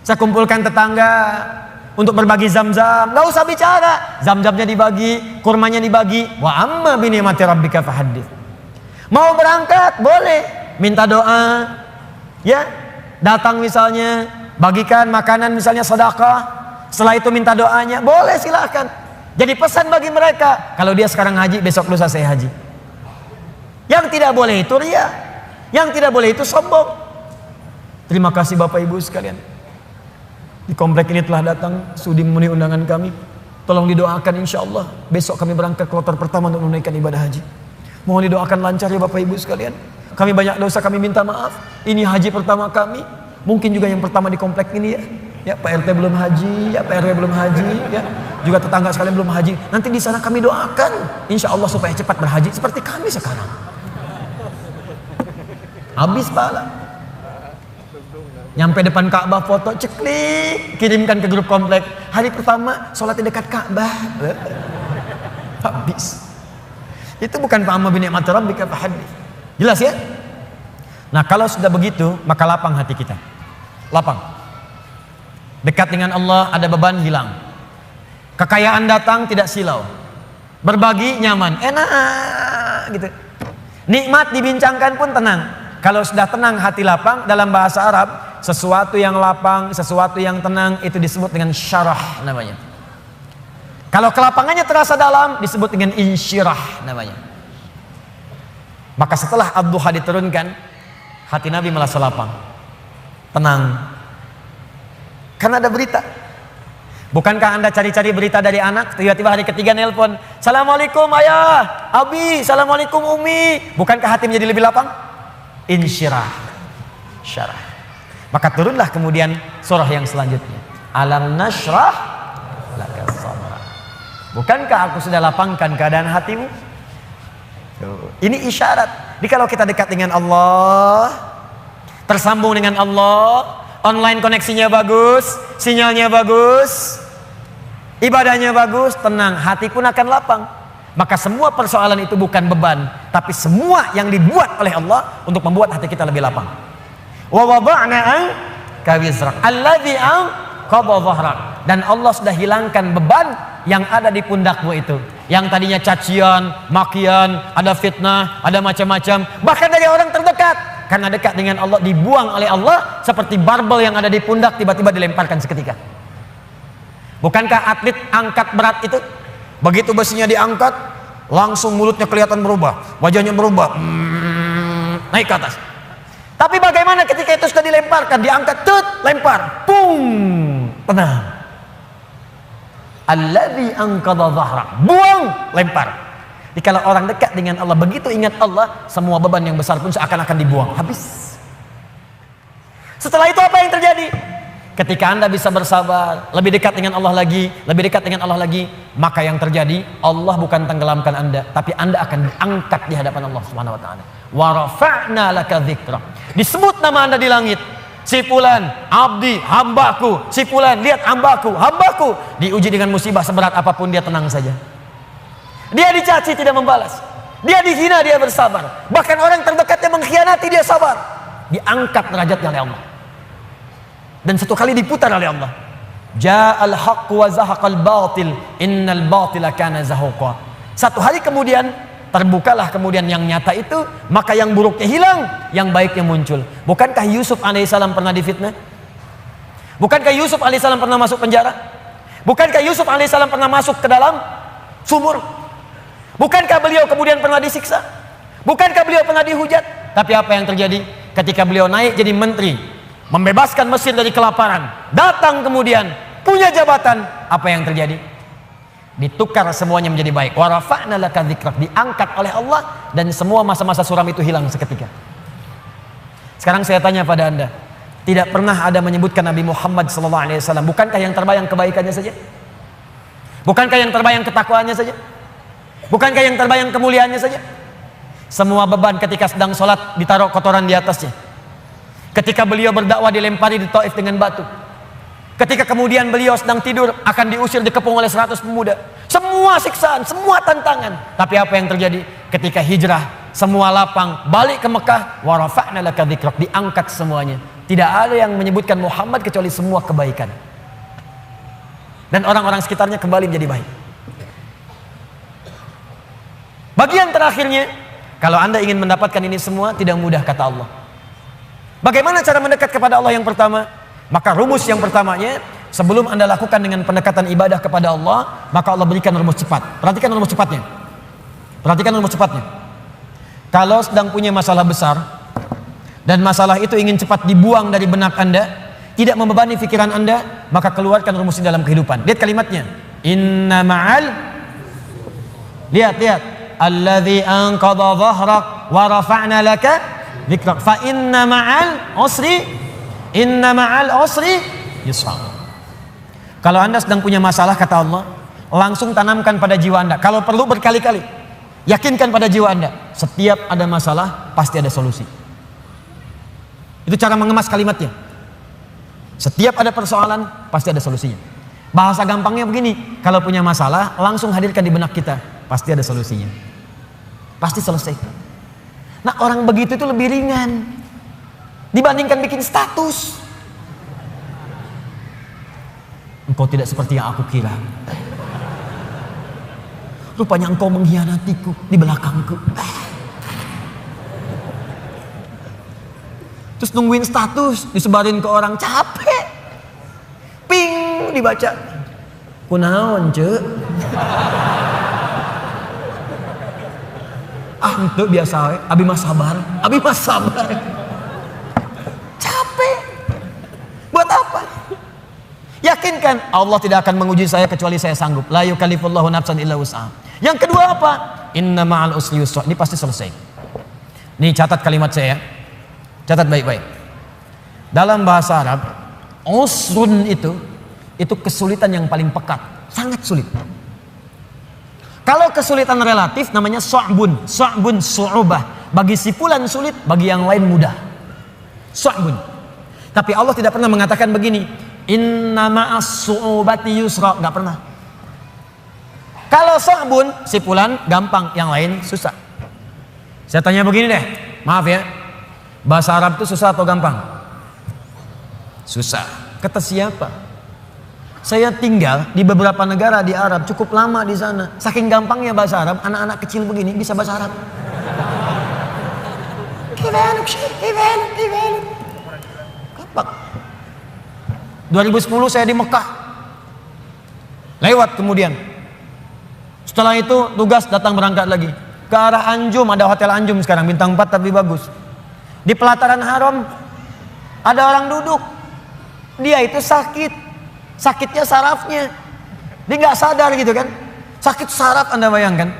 Speaker 3: saya kumpulkan tetangga untuk berbagi zam-zam, nggak usah bicara, zam-zamnya dibagi, kurmanya dibagi. Wa amma bi nikmati rabbika fahadits. Mau berangkat boleh minta doa, ya datang misalnya bagikan makanan misalnya sedekah, setelah itu minta doanya boleh, silakan. Jadi pesan bagi mereka, kalau dia sekarang haji besok lusa saya haji. Yang tidak boleh itu ria, yang tidak boleh itu sombong. Terima kasih Bapak Ibu sekalian, di komplek ini telah datang sudi memenuhi undangan kami. Tolong didoakan, insya Allah besok kami berangkat kloter pertama untuk menunaikan ibadah haji. Mohon didoakan lancar ya Bapak Ibu sekalian. Kami banyak dosa, kami minta maaf. Ini haji pertama kami, mungkin juga yang pertama di komplek ini ya. Ya Pak RT belum haji, ya Pak RW belum haji, ya juga tetangga sekalian belum haji. Nanti di sana kami doakan, insya Allah supaya cepat berhaji seperti kami sekarang. Habis pahala. Nyampe depan Ka'bah foto ceklik, kirimkan ke grup komplek. Hari pertama sholat di dekat Ka'bah. Habis. Itu bukan fa'amma bi ni'mati rabbika fahadits. Jelas ya? Nah, kalau sudah begitu, maka lapang hati kita. Lapang. Dekat dengan Allah, ada beban hilang. Kekayaan datang tidak silau. Berbagi nyaman, enak gitu. Nikmat dibincangkan pun tenang. Kalau sudah tenang, hati lapang, dalam bahasa Arab, sesuatu yang lapang, sesuatu yang tenang itu disebut dengan syarah namanya. Kalau kelapangannya terasa dalam disebut dengan insyirah namanya. Maka setelah ad-duha diturunkan, hati Nabi merasa lapang, tenang. Karena ada berita. Bukankah Anda cari-cari berita dari anak, tiba-tiba hari ketiga nelpon, Assalamualaikum ayah, abi, Assalamualaikum umi. Bukankah hati menjadi lebih lapang? Insyirah, syarah. Maka turunlah kemudian surah yang selanjutnya, alam nashrah laka sadrak. Bukankah aku sudah lapangkan keadaan hatimu? Ini isyarat. Jadi kalau kita dekat dengan Allah, tersambung dengan Allah, online koneksinya bagus, sinyalnya bagus, ibadahnya bagus, tenang, hati pun akan lapang. Maka semua persoalan itu bukan beban, tapi semua yang dibuat oleh Allah untuk membuat hati kita lebih lapang. Wa wada'na anka wizrak alladzi anqadha dhahrak. Dan Allah sudah hilangkan beban yang ada di pundakmu itu. Yang tadinya cacian, makian, ada fitnah, ada macam-macam, bahkan dari orang terdekat. Karena dekat dengan Allah, dibuang oleh Allah seperti barbel yang ada di pundak tiba-tiba dilemparkan seketika. Bukankah atlet angkat berat itu, begitu besinya diangkat, langsung mulutnya kelihatan berubah, wajahnya berubah, naik ke atas. Tapi bagaimana ketika itu sudah dilemparkan, diangkat, lempar, pung, tenang. Alladzi anqadha dhahrak, buang, lempar. Jadi kalau orang dekat dengan Allah, begitu ingat Allah, semua beban yang besar pun seakan-akan dibuang, habis. Setelah itu apa yang terjadi? Ketika Anda bisa bersabar, lebih dekat dengan Allah lagi, lebih dekat dengan Allah lagi, maka yang terjadi, Allah bukan tenggelamkan Anda, tapi Anda akan diangkat di hadapan Allah Subhanahu wa taala. Wa rafa'na laka dzikra. Disebut nama Anda di langit. Si fulan, abdi, hambaku. Si fulan, lihat hambaku, hambaku. Diuji dengan musibah seberat apapun, dia tenang saja. Dia dicaci tidak membalas. Dia dihina, dia bersabar. Bahkan orang terdekatnya mengkhianati, dia sabar. Diangkat derajatnya oleh Allah. Dan satu kali diputar oleh Allah. Ja'al haqq wa zahaqal batil, innal batila kana zahuqa. Satu hari kemudian terbukalah kemudian yang nyata itu, maka yang buruknya hilang, yang baiknya muncul. Bukankah Yusuf alaihissalam pernah difitnah? Bukankah Yusuf alaihissalam pernah masuk penjara? Bukankah Yusuf alaihissalam pernah masuk ke dalam sumur? Bukankah beliau kemudian pernah disiksa? Bukankah beliau pernah dihujat? Tapi apa yang terjadi? Ketika beliau naik jadi menteri, membebaskan Mesir dari kelaparan, datang kemudian punya jabatan, apa yang terjadi? Ditukar semuanya menjadi baik. Wa rafa'na laka dzikrak, diangkat oleh Allah, dan semua masa-masa suram itu hilang seketika. Sekarang saya tanya pada Anda, tidak pernah ada menyebutkan Nabi Muhammad SAW, bukankah yang terbayang kebaikannya saja? Bukankah yang terbayang ketakwaannya saja? Bukankah yang terbayang kemuliaannya saja? Semua beban ketika sedang sholat ditaruh kotoran di atasnya. Ketika beliau berdakwah dilempari di Taif dengan batu. Ketika kemudian beliau sedang tidur akan diusir dikepung oleh 100 pemuda. Semua siksaan, semua tantangan. Tapi apa yang terjadi? Ketika hijrah, semua lapang balik ke Mekah, wa rafa'na laka dzikrak, diangkat semuanya. Tidak ada yang menyebutkan Muhammad kecuali semua kebaikan. Dan orang-orang sekitarnya kembali menjadi baik. Bagian terakhirnya, kalau Anda ingin mendapatkan ini semua tidak mudah kata Allah. Bagaimana cara mendekat kepada Allah yang pertama? Maka rumus yang pertamanya, sebelum Anda lakukan dengan pendekatan ibadah kepada Allah, maka Allah berikan rumus cepat. Perhatikan rumus cepatnya. Perhatikan rumus cepatnya. Kalau sedang punya masalah besar dan masalah itu ingin cepat dibuang dari benak Anda, tidak membebani pikiran Anda, maka keluarkan rumus ini dalam kehidupan. Lihat kalimatnya. Inna ma'al, lihat alladzi anqadha dhahrak wa rafa'na laka dzikrak fa inna ma'al usri yusra. Kalau Anda sedang punya masalah kata Allah, langsung tanamkan pada jiwa Anda. Kalau perlu berkali-kali, yakinkan pada jiwa Anda, setiap ada masalah pasti ada solusi. Itu cara mengemas kalimatnya. Setiap ada persoalan pasti ada solusinya. Bahasa gampangnya begini, kalau punya masalah langsung hadirkan di benak kita, pasti ada solusinya. Pasti selesai. Nah, orang begitu itu lebih ringan dibandingkan bikin status. Engkau tidak seperti yang aku kira. Rupanya engkau mengkhianatiku di belakangku. Terus nungguin status disebarin ke orang, capek. Ping dibaca. Kunaon cek? Itu biasa, abi mas sabar. Capek. Buat apa? Yakinkan Allah tidak akan menguji saya kecuali saya sanggup. La yukallifullahu nafsan illa wus'aha. Yang kedua apa? Inna ma'al usri yusra. Ini pasti selesai. Nih catat kalimat saya. Catat baik-baik. Dalam bahasa Arab, usrun itu kesulitan yang paling pekat, sangat sulit. Kalau kesulitan relatif namanya su'bun su'ubah. Bagi si fulan sulit, bagi yang lain mudah. Su'bun. Tapi Allah tidak pernah mengatakan begini, inna ma'as su'ubati yusra, enggak pernah. Kalau su'bun, si fulan gampang, yang lain susah. Saya tanya begini deh, maaf ya. Bahasa Arab itu susah atau gampang? Susah. Kata siapa? Saya tinggal di beberapa negara di Arab, cukup lama di sana. Saking gampangnya bahasa Arab, anak-anak kecil begini bisa bahasa Arab. 2010 saya di Mekah. Lewat kemudian. Setelah itu tugas datang berangkat lagi. Ke arah Anjum, ada hotel Anjum sekarang, bintang 4 tapi bagus. Di pelataran haram ada orang duduk, dia itu sakitnya sarafnya, dia nggak sadar gitu kan, sakit saraf. Anda bayangkan,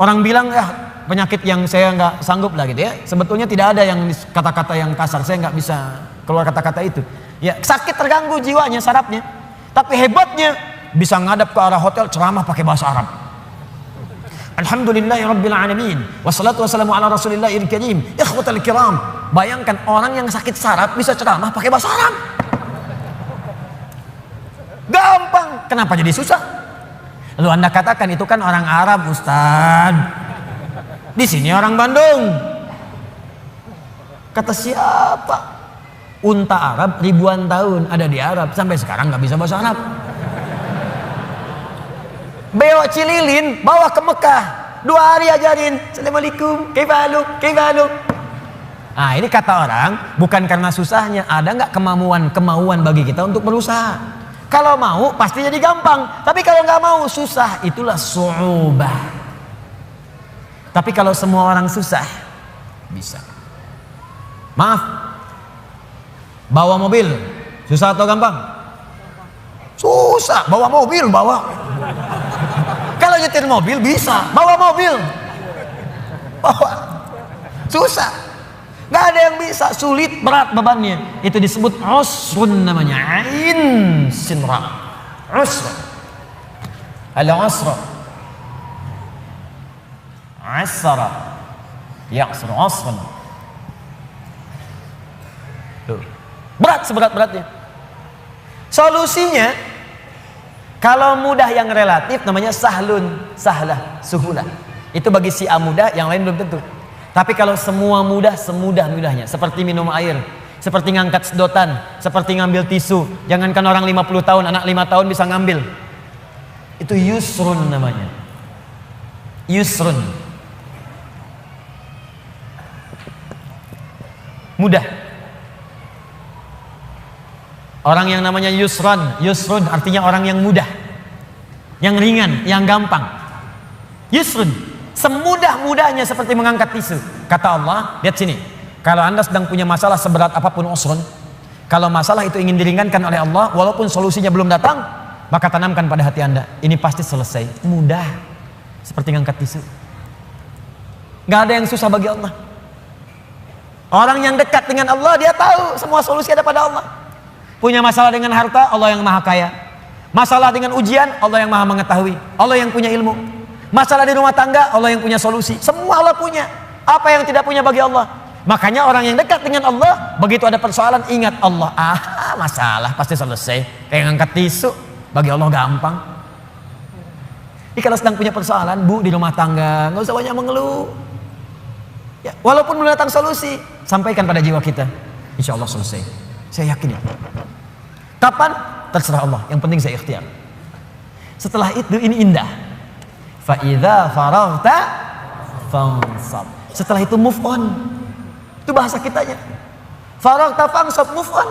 Speaker 3: orang bilang ya penyakit yang saya nggak sanggup lah gitu ya. Sebetulnya tidak ada yang kata-kata yang kasar, saya nggak bisa keluar kata-kata itu ya. Sakit, terganggu jiwanya, sarafnya, tapi hebatnya bisa ngadap ke arah hotel ceramah pakai bahasa Arab. Alhamdulillahirabbil alamin. Wassalatu wassalamu ala Rasulillahil karim. Ikhwatal kiram. Bayangkan orang yang sakit saraf bisa ceramah pakai bahasa Arab. Gampang. Kenapa jadi susah? Lalu Anda katakan itu kan orang Arab, Ustaz. Di sini orang Bandung. Kata siapa? Unta Arab ribuan tahun ada di Arab, sampai sekarang nggak bisa bahasa Arab. Beo Cililin bawa ke Mekah, 2 hari ajarin. Assalamualaikum, kaivaluk. Nah, ini kata orang, bukan karena susahnya, ada nggak kemauan bagi kita untuk berusaha. Kalau mau pasti jadi gampang, tapi kalau nggak mau susah, itulah su'ubah. Tapi kalau semua orang susah, bisa. Maaf, bawa mobil susah atau gampang? Susah. Bawa mobil, kalau nyetir mobil bisa, bawa mobil susah. Nggak ada yang bisa, sulit, berat bebannya. Itu disebut usrun namanya. Ain sinra. Usrun. Al-usra. asra ya'sru asran. Tuh. Berat seberat-beratnya. Solusinya kalau mudah yang relatif namanya sahlun, sahlah, suhulah. Itu bagi si A mudah, yang lain belum tentu. Tapi kalau semua mudah, semudah-mudahnya, seperti minum air, seperti ngangkat sedotan, seperti ngambil tisu. Jangankan orang 50 tahun, anak 5 tahun bisa ngambil. Itu yusrun namanya. Yusrun. Mudah. Orang yang namanya yusrun artinya orang yang mudah, yang ringan, yang gampang. Yusrun, semudah-mudahnya seperti mengangkat tisu. Kata Allah, lihat sini. Kalau Anda sedang punya masalah seberat apapun usrun, kalau masalah itu ingin diringankan oleh Allah, walaupun solusinya belum datang, maka tanamkan pada hati Anda, ini pasti selesai. Mudah, seperti ngangkat tisu. Gak ada yang susah bagi Allah. Orang yang dekat dengan Allah, dia tahu semua solusi ada pada Allah. Punya masalah dengan harta, Allah yang maha kaya. Masalah dengan ujian, Allah yang maha mengetahui. Allah yang punya ilmu. Masalah di rumah tangga, Allah yang punya solusi. Semua Allah punya. Apa yang tidak punya bagi Allah? Makanya orang yang dekat dengan Allah, begitu ada persoalan, ingat Allah. Masalah pasti selesai. Kayak ngangkat tisu, bagi Allah gampang. Jadi kalau sedang punya persoalan, Bu, di rumah tangga, nggak usah banyak mengeluh. Ya, walaupun belum datang solusi, sampaikan pada jiwa kita. Insya Allah selesai. Saya yakin ya. Kapan? Terserah Allah. Yang penting saya ikhtiar. Setelah itu ini indah. Fa idza faraghta fansab. Setelah itu move on. Itu bahasa kitanya. Faraghta fansab, move on.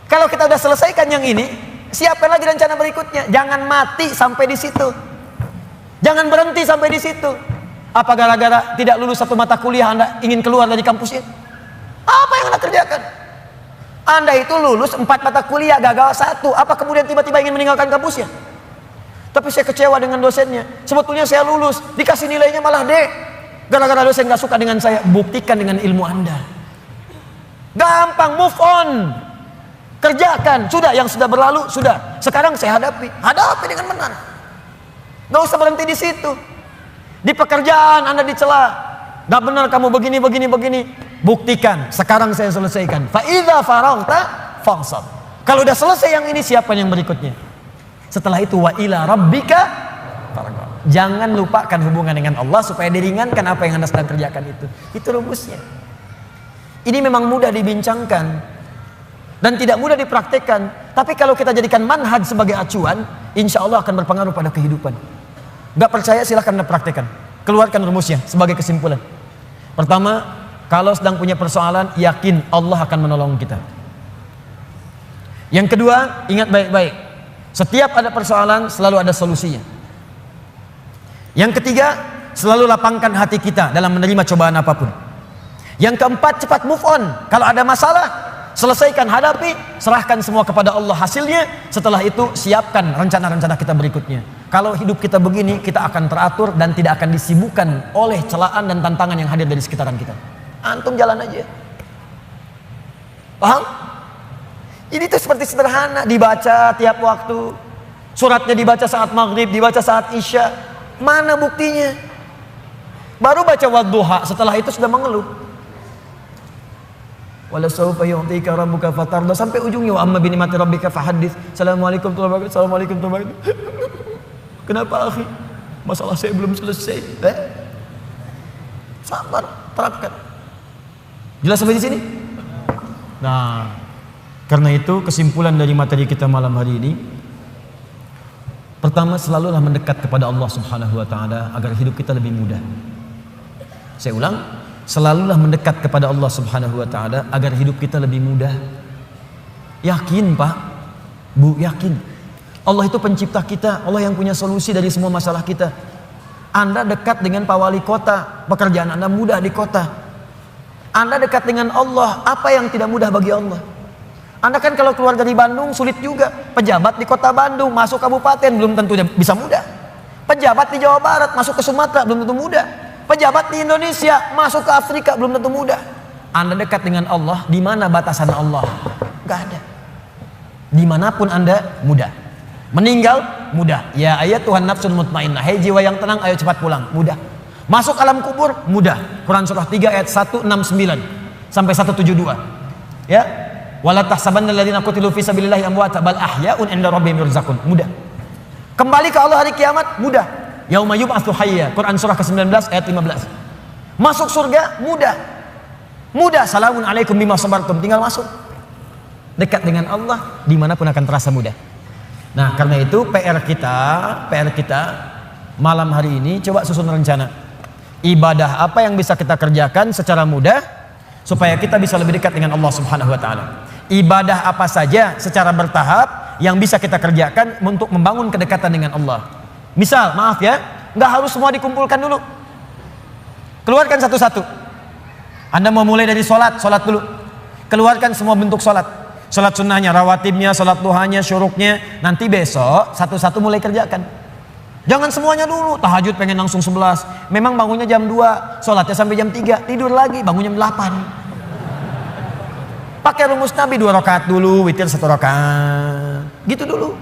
Speaker 3: Kalau kita udah selesaikan yang ini, siapkan lagi rencana berikutnya. Jangan mati sampai di situ. Jangan berhenti sampai di situ. Apa gara-gara tidak lulus satu mata kuliah Anda ingin keluar dari kampus ini? Apa yang Anda kerjakan? Anda itu lulus 4 mata kuliah, gagal 1. Apa kemudian tiba-tiba ingin meninggalkan kampusnya? Tapi saya kecewa dengan dosennya. Sebetulnya saya lulus, dikasih nilainya malah D. Gara-gara dosen gak suka dengan saya. Buktikan dengan ilmu Anda. Gampang, move on. Kerjakan. Sudah, yang sudah berlalu, sudah. Sekarang saya hadapi. Hadapi dengan benar. Gak usah berhenti di situ. Di pekerjaan Anda dicela. Gak benar kamu begini. Buktikan, sekarang saya selesaikan. Fa idza faraghta fansab. Kalau udah selesai yang ini, siapkan yang berikutnya. Setelah itu wa ila rabbika farghab. Jangan lupakan hubungan dengan Allah supaya diringankan apa yang Anda sedang kerjakan itu. Itu rumusnya. Ini memang mudah dibincangkan dan tidak mudah dipraktekkan. Tapi kalau kita jadikan manhaj sebagai acuan, insya Allah akan berpengaruh pada kehidupan. Gak percaya silahkan Anda praktekkan. Keluarkan rumusnya sebagai kesimpulan. Pertama, kalau sedang punya persoalan, yakin Allah akan menolong kita. Yang kedua, ingat baik-baik. Setiap ada persoalan, selalu ada solusinya. Yang ketiga, selalu lapangkan hati kita dalam menerima cobaan apapun. Yang keempat, cepat move on. Kalau ada masalah, selesaikan, hadapi, serahkan semua kepada Allah hasilnya. Setelah itu, siapkan rencana-rencana kita berikutnya. Kalau hidup kita begini, kita akan teratur dan tidak akan disibukkan oleh celaan dan tantangan yang hadir dari sekitaran kita. Antum jalan aja. Paham? Ini tuh seperti sederhana, dibaca tiap waktu. Suratnya dibaca saat maghrib, dibaca saat isya. Mana buktinya? Baru baca wadduha, setelah itu sudah mengeluh. Wala sawfa yu'tika rabbuka fatarda, sampai ujungnya wa amma bi ni'mati rabbika fahaddits. Assalamualaikum warahmatullahi wabarakatuh. Assalamualaikum warahmatullahi wabarakatuh. Kenapa akhi? Masalah saya belum selesai. Sabar, terapkan. Jelas sampai di sini? Nah, karena itu kesimpulan dari materi kita malam hari ini, pertama, selalulah mendekat kepada Allah Subhanahu wa taala agar hidup kita lebih mudah. Saya ulang, selalulah mendekat kepada Allah Subhanahu wa taala agar hidup kita lebih mudah. Yakin, Pak, Bu, yakin. Allah itu pencipta kita, Allah yang punya solusi dari semua masalah kita. Anda dekat dengan Pak Wali Kota, pekerjaan Anda mudah di kota. Anda dekat dengan Allah, apa yang tidak mudah bagi Allah? Anda kan kalau keluar dari Bandung sulit juga. Pejabat di kota Bandung masuk kabupaten belum tentu bisa mudah. Pejabat di Jawa Barat masuk ke Sumatera belum tentu mudah. Pejabat di Indonesia masuk ke Afrika belum tentu mudah. Anda dekat dengan Allah, di mana batasan Allah? Gak ada. Dimanapun Anda mudah. Meninggal mudah. Ya ayat Tuhan nafsun mutmainnah, hai jiwa yang tenang, ayo cepat pulang, mudah. Masuk alam kubur, mudah. Quran surah 3 ayat 169 sampai 172. Ya. Wala tahsabanna alladziina qutilu fi sabilillahi amwata bal ahya'un 'inda rabbihim yurzaqun. Mudah. Kembali ke Allah hari kiamat, mudah. Yauma yub'atsu hayya. Quran surah ke-19 ayat 15. Masuk surga, mudah. Mudah. Salamun alaikum bima sabartum. Tinggal masuk. Dekat dengan Allah, dimanapun akan terasa mudah. Nah, karena itu PR kita malam hari ini coba susun rencana. Ibadah apa yang bisa kita kerjakan secara mudah supaya kita bisa lebih dekat dengan Allah Subhanahu wa taala. Ibadah apa saja secara bertahap yang bisa kita kerjakan untuk membangun kedekatan dengan Allah. Misal, maaf ya, nggak harus semua dikumpulkan dulu. Keluarkan satu-satu. Anda mau mulai dari sholat dulu. Keluarkan semua bentuk sholat. Sholat sunnahnya, rawatibnya, sholat duhanya, syuruknya. Nanti besok satu-satu mulai kerjakan. Jangan semuanya dulu. Tahajud pengen langsung 11. Memang bangunnya jam 2, sholatnya sampai jam 3. Tidur lagi, bangun jam 8. Pakai rumus Nabi 2 rakaat dulu, witir 1 rakaat. Gitu dulu.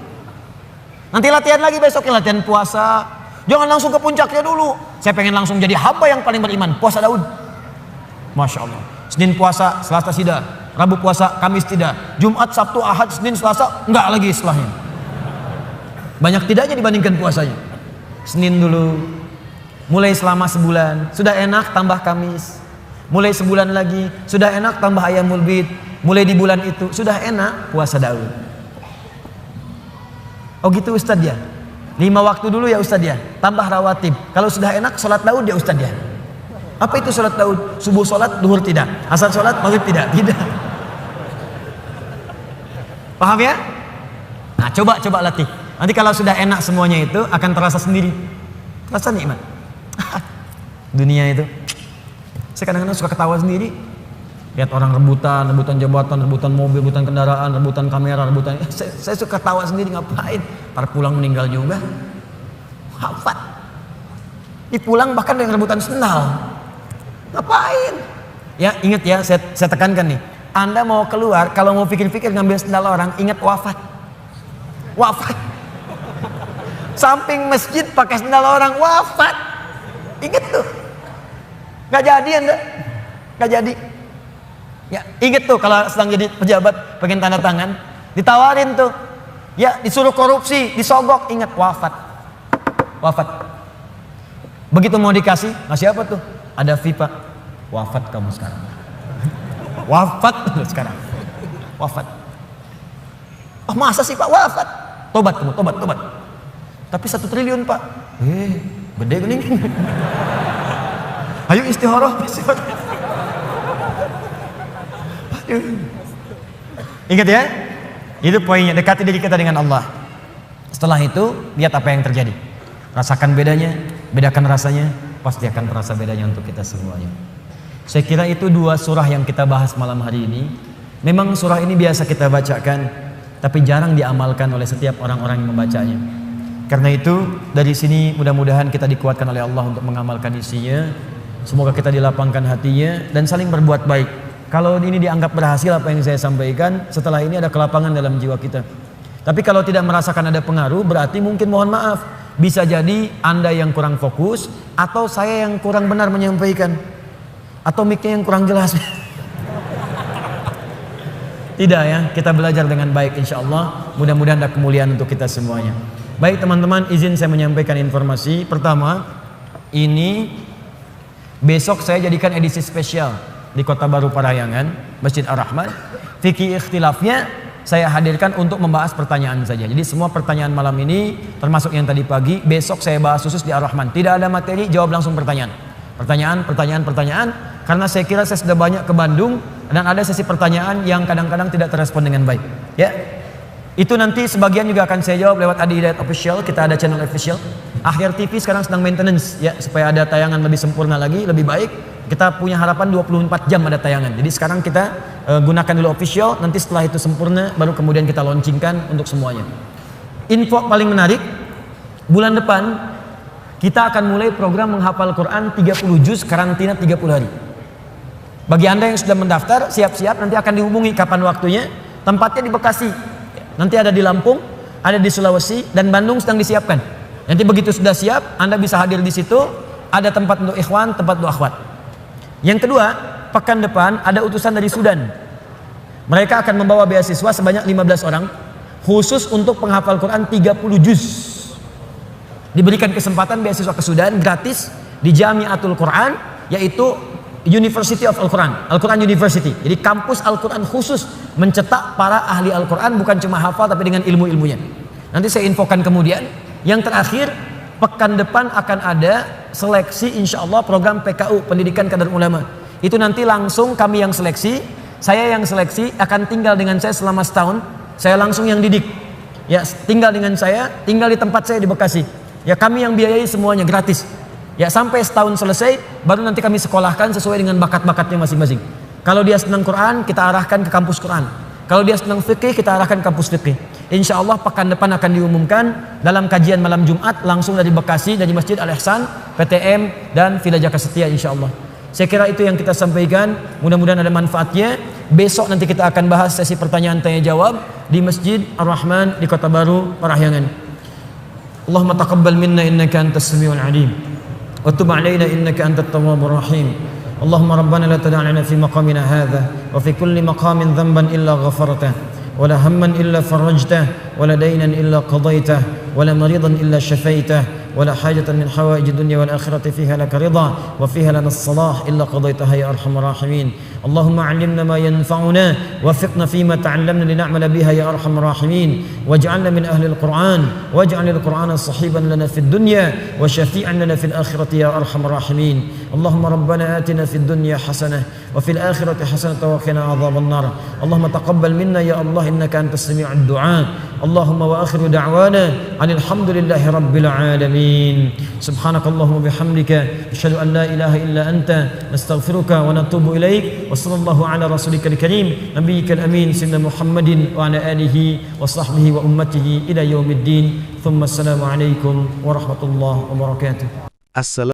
Speaker 3: Nanti latihan lagi besoknya, latihan puasa. Jangan langsung ke puncaknya dulu. Saya pengen langsung jadi hamba yang paling beriman. Puasa Daud. Masya Allah. Senin puasa, Selasa tidak. Rabu puasa, Kamis tidak. Jumat, Sabtu, Ahad, Senin, Selasa, enggak lagi setelahnya. Banyak tidaknya dibandingkan puasanya. Senin dulu. Mulai selama sebulan. Sudah enak tambah Kamis. Mulai sebulan lagi. Sudah enak tambah Ayyamul Bid. Mulai di bulan itu. Sudah enak puasa Daud. Oh gitu Ustadz ya. 5 waktu dulu ya Ustadz ya. Tambah rawatib. Kalau sudah enak sholat Daud ya Ustadz ya. Apa itu sholat Daud? Subuh sholat, duhur tidak. Asar sholat, maghrib tidak. Tidak. Paham ya? Nah coba latih. Nanti kalau sudah enak semuanya itu akan terasa sendiri. Terasa nikmat. Dunia itu. Saya kadang-kadang suka ketawa sendiri. Lihat orang rebutan jabatan, rebutan mobil, rebutan kendaraan, rebutan kamera, rebutan. Saya suka ketawa sendiri, ngapain? Ntar pulang meninggal juga. Hafat. Ini pulang bahkan dengan rebutan sendal. Ngapain? Ya ingat ya, saya tekankan nih. Anda mau keluar, kalau mau pikir-pikir ngambil sendal orang, ingat wafat. Wafat. Samping masjid pakai sendal orang, wafat. Ingat tuh. Gak jadi Anda. Gak jadi. Ya, ingat tuh kalau sedang jadi pejabat pengen tanda tangan, ditawarin tuh. Ya, disuruh korupsi, disogok, ingat wafat. Wafat. Begitu mau dikasih, ngasih apa tuh? Ada FIFA. Wafat kamu sekarang. Wafat sekarang. Wafat. Oh, masa sih Pak wafat? Tobat kamu, tobat. Tapi 1 triliun Pak. Gede gini. Ayo istikharah. Ingat ya, itu poinnya, dekati diri kita dengan Allah. Setelah itu lihat apa yang terjadi, rasakan bedanya, bedakan rasanya, pasti akan terasa bedanya untuk kita semuanya. Saya kira itu 2 surah yang kita bahas malam hari ini. Memang surah ini biasa kita bacakan, tapi jarang diamalkan oleh setiap orang-orang yang membacanya. Karena itu dari sini mudah-mudahan kita dikuatkan oleh Allah untuk mengamalkan isinya. Semoga kita dilapangkan hatinya dan saling berbuat baik. Kalau ini dianggap berhasil apa yang saya sampaikan, setelah ini ada kelapangan dalam jiwa kita. Tapi kalau tidak merasakan ada pengaruh, berarti mungkin mohon maaf, bisa jadi Anda yang kurang fokus, atau saya yang kurang benar menyampaikan, atau mic-nya yang kurang jelas. Tidak ya, kita belajar dengan baik insya Allah. Mudah-mudahan ada kemuliaan untuk kita semuanya. Baik teman-teman, izin saya menyampaikan informasi. Pertama, ini besok saya jadikan edisi spesial di Kota Baru Parahyangan, Masjid Ar-Rahman. Fikih ikhtilafnya saya hadirkan untuk membahas pertanyaan saja. Jadi semua pertanyaan malam ini, termasuk yang tadi pagi, besok saya bahas khusus di Ar-Rahman. Tidak ada materi, jawab langsung pertanyaan. Pertanyaan. Karena saya kira saya sudah banyak ke Bandung dan ada sesi pertanyaan yang kadang-kadang tidak terrespon dengan baik. Ya, itu nanti sebagian juga akan saya jawab lewat Adi Hidayat Official. Kita ada channel official. Akhir TV sekarang sedang maintenance ya, supaya ada tayangan lebih sempurna lagi, lebih baik. Kita punya harapan 24 jam ada tayangan. Jadi sekarang kita gunakan dulu official, nanti setelah itu sempurna baru kemudian kita launchingkan untuk semuanya. Info paling menarik, bulan depan kita akan mulai program menghafal Quran 30 juz karantina 30 hari. Bagi Anda yang sudah mendaftar, siap-siap nanti akan dihubungi kapan waktunya. Tempatnya di Bekasi. Nanti ada di Lampung. ada di Sulawesi, dan Bandung sedang disiapkan. Nanti begitu sudah siap, Anda bisa hadir di situ. Ada tempat untuk ikhwan, tempat untuk akhwat. Yang kedua, pekan depan ada utusan dari Sudan. Mereka akan membawa beasiswa sebanyak 15 orang, khusus untuk penghafal Quran 30 juz. Diberikan kesempatan beasiswa ke Sudan gratis di Jamiatul Quran, yaitu University of Al-Quran, Al-Quran University. Jadi kampus Al-Quran khusus mencetak para ahli Al-Quran, bukan cuma hafal tapi dengan ilmu-ilmunya. Nanti saya infokan kemudian. Yang terakhir, pekan depan akan ada seleksi insya Allah program PKU, Pendidikan Kadar Ulama. Itu nanti langsung kami yang seleksi, saya yang seleksi, akan tinggal dengan saya selama setahun. Saya langsung yang didik. Ya, tinggal dengan saya, tinggal di tempat saya di Bekasi. Ya, kami yang biayai semuanya gratis. Ya, sampai setahun selesai, baru nanti kami sekolahkan sesuai dengan bakat-bakatnya masing-masing. Kalau dia senang Quran, kita arahkan ke kampus Quran. Kalau dia senang fikih, kita arahkan ke kampus fikih. Insya Allah pekan depan akan diumumkan dalam kajian malam Jumat langsung dari Bekasi, dari Masjid Al-Ihsan, PTM, dan Villa Jaka Setia insya Allah. Saya kira itu yang kita sampaikan, mudah-mudahan ada manfaatnya. Besok nanti kita akan bahas sesi pertanyaan tanya jawab di Masjid Ar-Rahman di Kota Baru, Parahyangan. Allahumma taqabbal minna innaka antas samiul alim wa tub alaina innaka antat tawwabur rahim. Allahumma rabbana la tada' lana fi maqamina hadha wa fi kulli maqamin dhanban illa ghafartah wa la hamman illa farajtah wa la daynan illa qadaytah wa la maridan illa shafaytah ولا حاجة من حوائج الدنيا والآخرة فيها لك رضا وفيها لنا الصلاح إلا قضيتها يا أرحم الراحمين. اللهم علمنا ما ينفعنا وفقنا فيما تعلمنا لنعمل بها يا أرحم الراحمين. واجعلنا من أهل القرآن واجعل القرآن صحيبا لنا في الدنيا وشفيعا لنا في الآخرة يا أرحم الراحمين. اللهم ربنا آتنا في الدنيا حسنة وفي الآخرة حسنة وقنا عذاب النار. اللهم تقبل منا يا الله إنك أنت السميع الدعاء. اللهم وآخر دعوانا عن الحمد لله رب العالمين. سبحانك اللهم وبحمدك أشهد أن لا إله إلا أنت نستغفرك ونتوب إليك وصلى الله على رسولك الكريم نبيك الأمين سيدنا محمد وعلى آله وصحبه وأمته إلى يوم الدين ثم السلام عليكم ورحمة الله وبركاته.